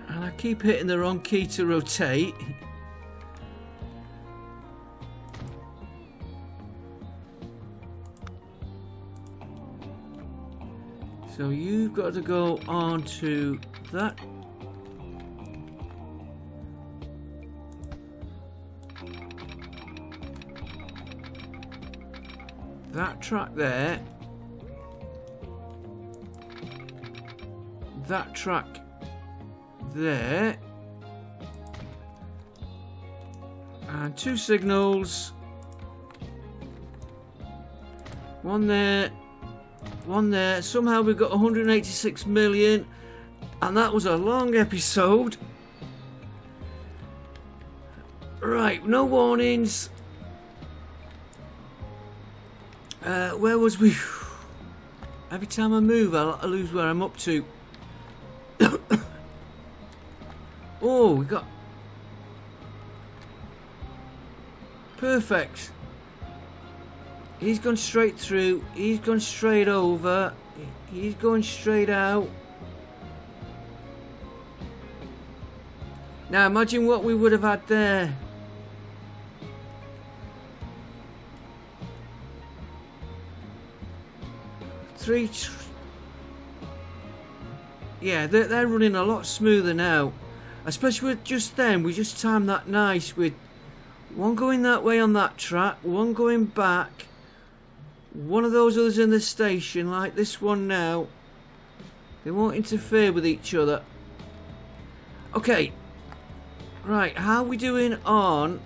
A: And I keep hitting the wrong key to rotate. So you've got to go on to that. That track there. That track there. And 2 signals. One there. One there. Somehow we've got 186 million. And that was a long episode. Right, no warnings. Where was we? Every time I move, I lose where I'm up to. Oh, we got... Perfect. He's gone straight through. He's gone straight over. He's going straight out. Now imagine what we would have had there. Yeah, they're running a lot smoother now. Especially with just them, we just timed that nice with one going that way on that track, one going back, one of those others in the station like this one now. They won't interfere with each other. Okay, right, how are we doing on...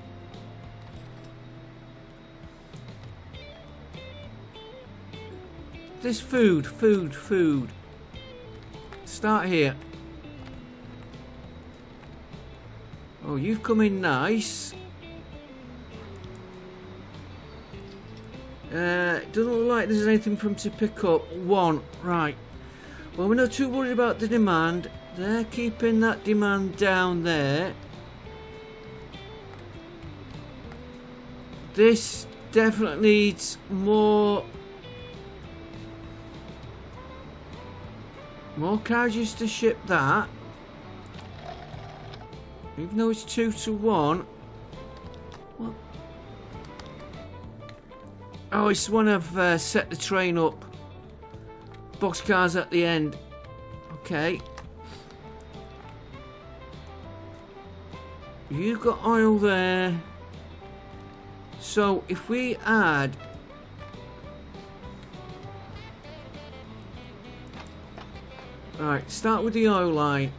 A: This food. Start here. Oh, you've come in nice. Doesn't look like there's anything for him to pick up. One, right. Well, we're not too worried about the demand. They're keeping that demand down there. This definitely needs more carriages to ship that. Even though it's 2 to 1. What? Oh, it's when I've set the train up. Boxcars at the end. Okay. You've got oil there. So if we add... Alright, start with the oil line.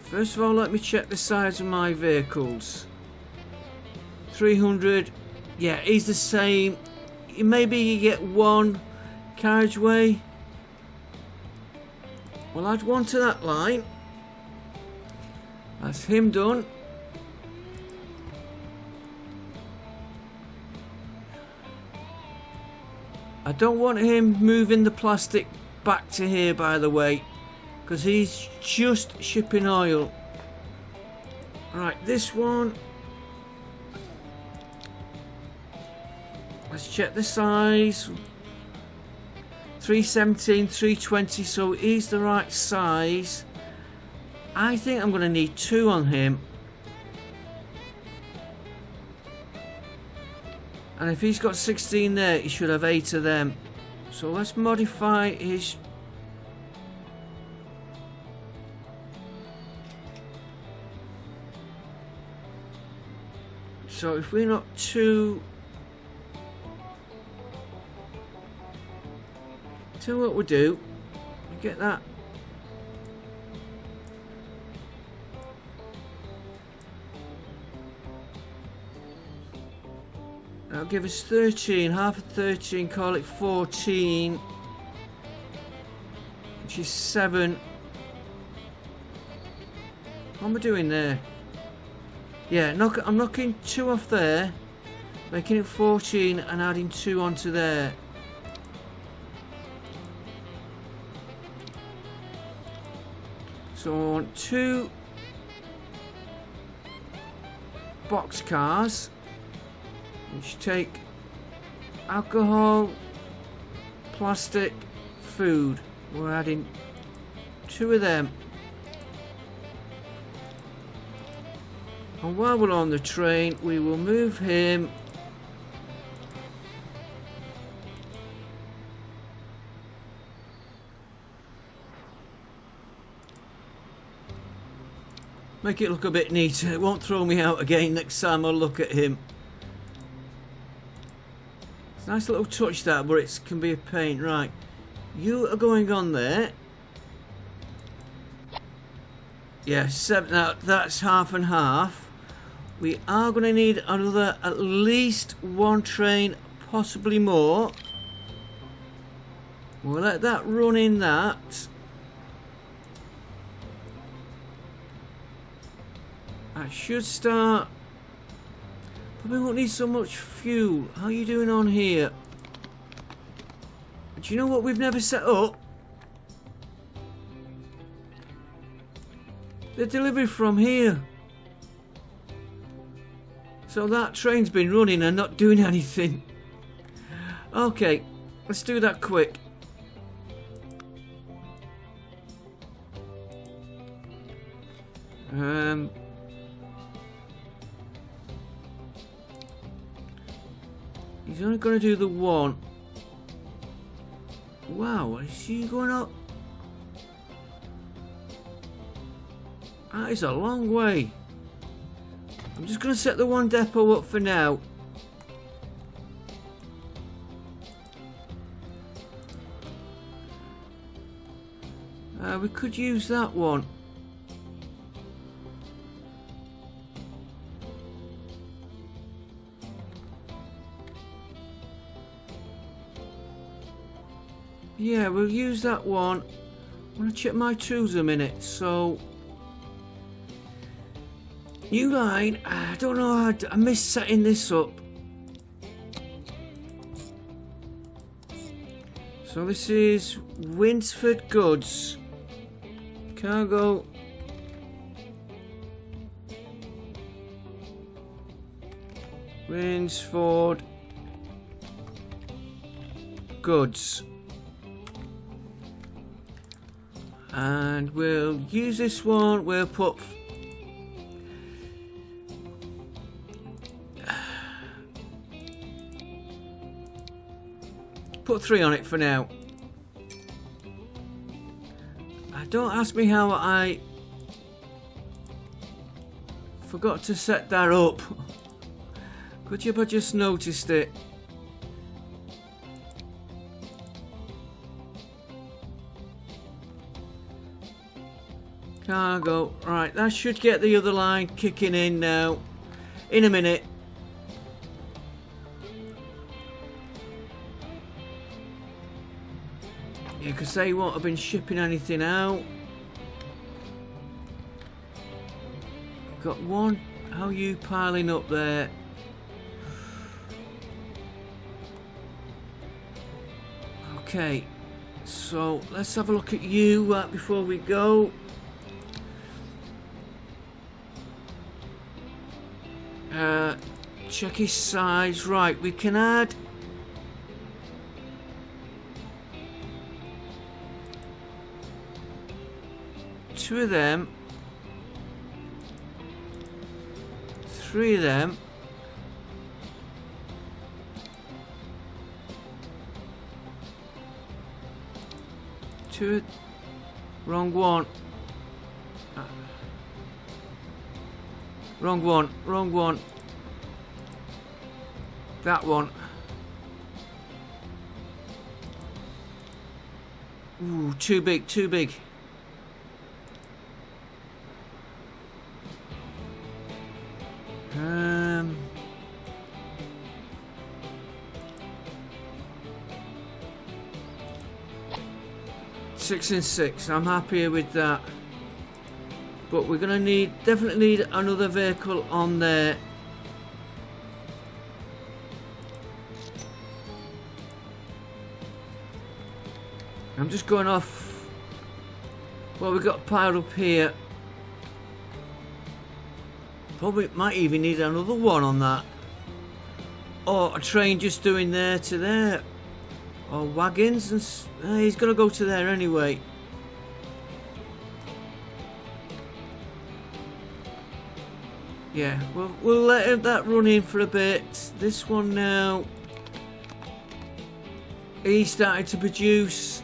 A: First of all, let me check the size of my vehicles. 300. Yeah, he's the same. Maybe you get one carriageway. We'll add one to that line. That's him done. I don't want him moving the plastic back to here, by the way, because he's just shipping oil. Right, this one. Let's check the size. 317, 320, so he's the right size. I think I'm going to need 2 on him. And if he's got 16 there, he should have 8 of them. So let's modify his... So if we're not 2... Tell what we'll do. We get that. That'll give us 13, half of 13, call it 14, which is 7. What am I doing there? Yeah, I'm knocking 2 off there, making it 14 and adding 2 onto there. So I want 2 box cars, which take alcohol, plastic, food. We're adding 2 of them. And while we're on the train, we will move him make it look a bit neater. It won't throw me out again next time I look at him. It's a nice little touch that, but it can be a pain. Right, you are going on there. Yeah, 7. Now that's half and half. We are going to need another, at least 1 train, possibly more. We'll let that run in that. I should start. Probably won't need so much fuel. How are you doing on here? Do you know what we've never set up? The delivery from here. So that train's been running and not doing anything. Okay, let's do that quick. He's only going to do the 1. Wow, is he going up? That is a long way. I'm just going to set the 1 depot up for now. We could use that one. Yeah, we'll use that one. I'm going to check my tools a minute. So, new line. I don't know how I missed setting this up. So this is Winsford Goods. Cargo. Winsford Goods. And we'll use this one. We'll put put 3 on it for now. Don't ask me how I forgot to set that up. Could you have just noticed it? Cargo. Right, that should get the other line kicking in now. In a minute. Yeah, because they won't have been shipping anything out. Got 1. How are you piling up there? Okay, so let's have a look at you before we go. Check his size. Right, we can add two of them, 3 of them, two. Wrong one. Wrong one. Wrong one. That one. Ooh, too big. Too big. 6 and 6. I'm happier with that. But we're gonna definitely need another vehicle on there. I'm just going off what we've got piled up here. Probably might even need another one on that. Or a train just doing there to there. Or wagons and... he's going to go to there anyway. Yeah, we'll let that run in for a bit. This one now... he's starting to produce.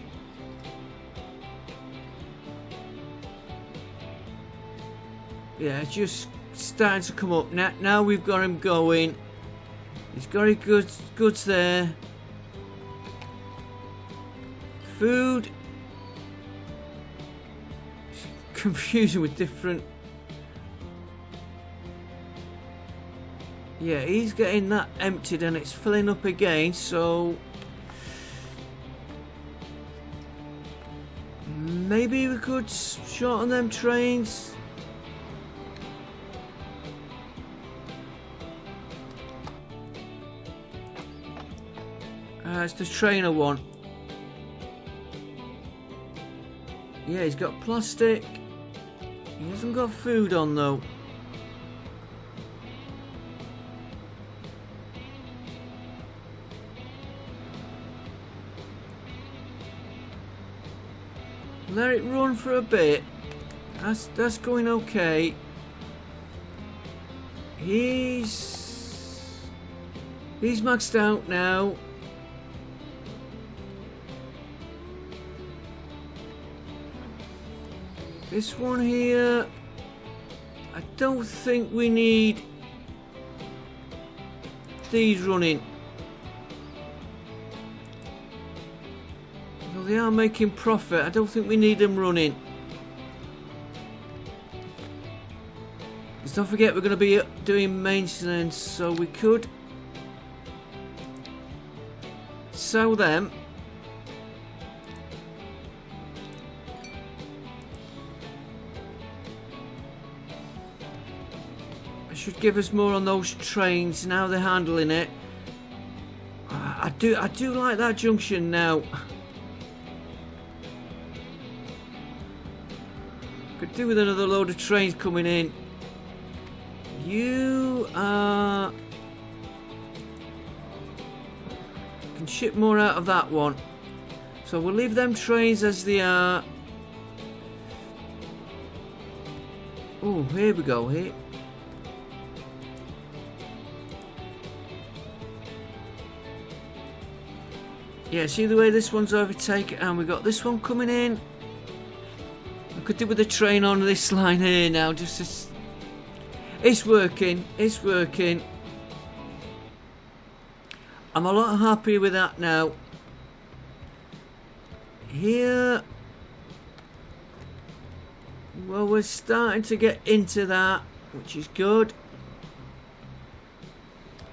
A: Yeah, it's just starting to come up. Now we've got him going. He's got his goods there. Food. It's confusing with different... yeah, he's getting that emptied and it's filling up again, so... maybe we could shorten them trains. It's the trainer one. Yeah, he's got plastic. He hasn't got food on though. Let it run for a bit. That's going okay. He's maxed out now. This one here, I don't think we need these running. Though they are making profit, I don't think we need them running. Because don't forget, we're going to be doing maintenance, so we could sell them. Should give us more on those trains. Now they're handling it. I do like that junction now. Could do with another load of trains coming in. You can ship more out of that one, so we'll leave them trains as they are. Oh, here we go. Here. Yeah, see the way this one's overtaken, and we got this one coming in. I could do with a train on this line here now, just as... it's working, it's working. I'm a lot happier with that now. Here... well, we're starting to get into that, which is good.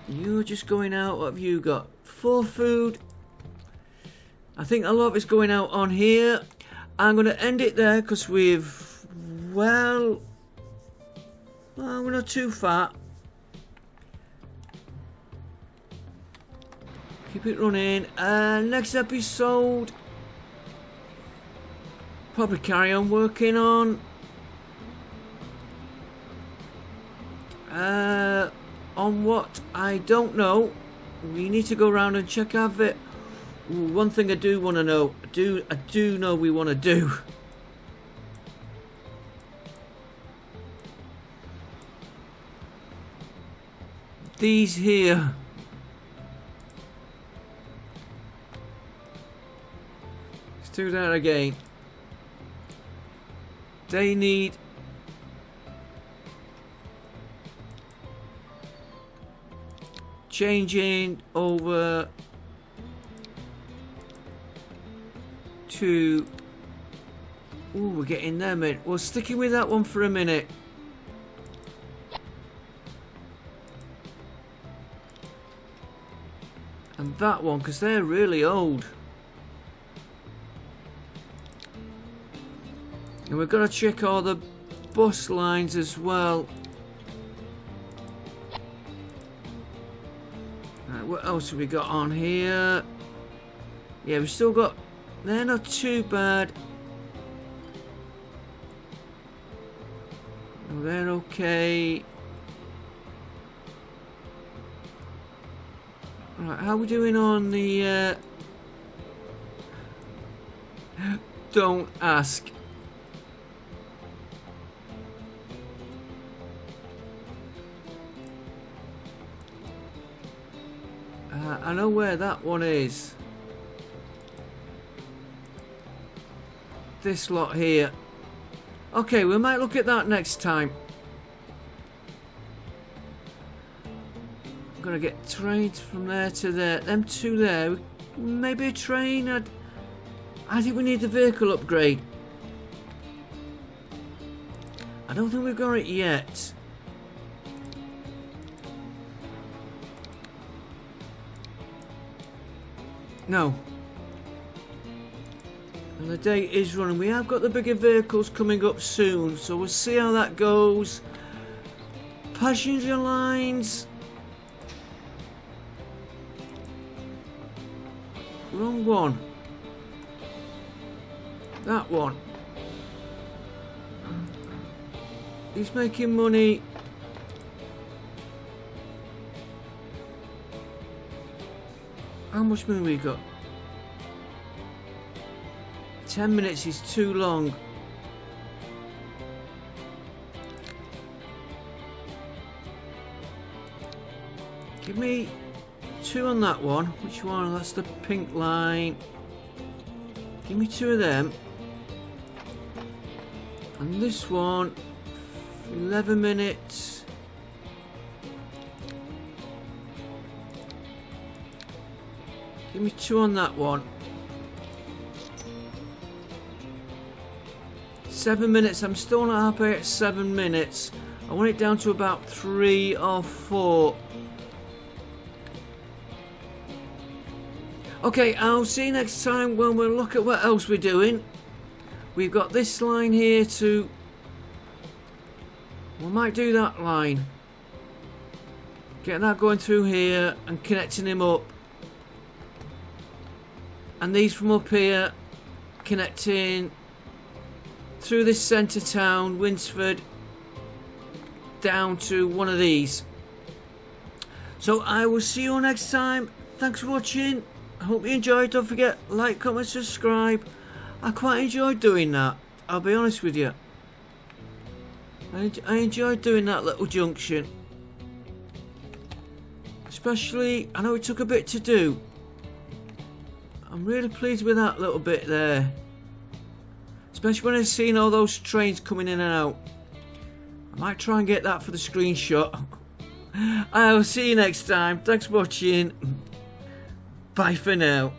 A: You're just going out, what have you got? 4 food. I think a lot of it's going out on here. I'm going to end it there because we've... well, we're not too far. Keep it running. Next episode, probably carry on working on what? I don't know. We need to go around and check our vet. Ooh, one thing I do want to know. I do know we want to do. These here. Let's do that again. They need... changing over to... ooh, we're getting there, mate. We're sticking with that one for a minute. And that one, because they're really old. And we've got to check all the bus lines as well. Right, what else have we got on here? Yeah, we've still got... they're not too bad. They're okay. Alright, how are we doing on the... Don't ask. I know where that one is. This lot here. Okay, we might look at that next time. I'm gonna get trains from there to there. Them two there. Maybe a train. I think we need the vehicle upgrade. I don't think we've got it yet. No. And the day is running. We have got the bigger vehicles coming up soon, so we'll see how that goes. Passenger lines. Wrong one. That one. He's making money. How much money we got? 10 minutes is too long. Give me 2 on that one. Which one? That's the pink line. Give me 2 of them. And this one, 11 minutes. Give me 2 on that one. 7 minutes. I'm still not happy at 7 minutes. I want it down to about 3 or 4. Okay, I'll see you next time when we'll look at what else we're doing. We've got this line here to... We might do that line. Get that going through here and connecting him up. And these from up here connecting through this centre town, Winsford, down to one of these. So I will see you all next time. Thanks for watching. I hope you enjoyed. Don't forget, like, comment, subscribe. I quite enjoyed doing that. I'll be honest with you. I enjoyed doing that little junction. Especially, I know it took a bit to do. I'm really pleased with that little bit there. Especially when I've seen all those trains coming in and out. I might try and get that for the screenshot. I'll see you next time. Thanks for watching. Bye for now.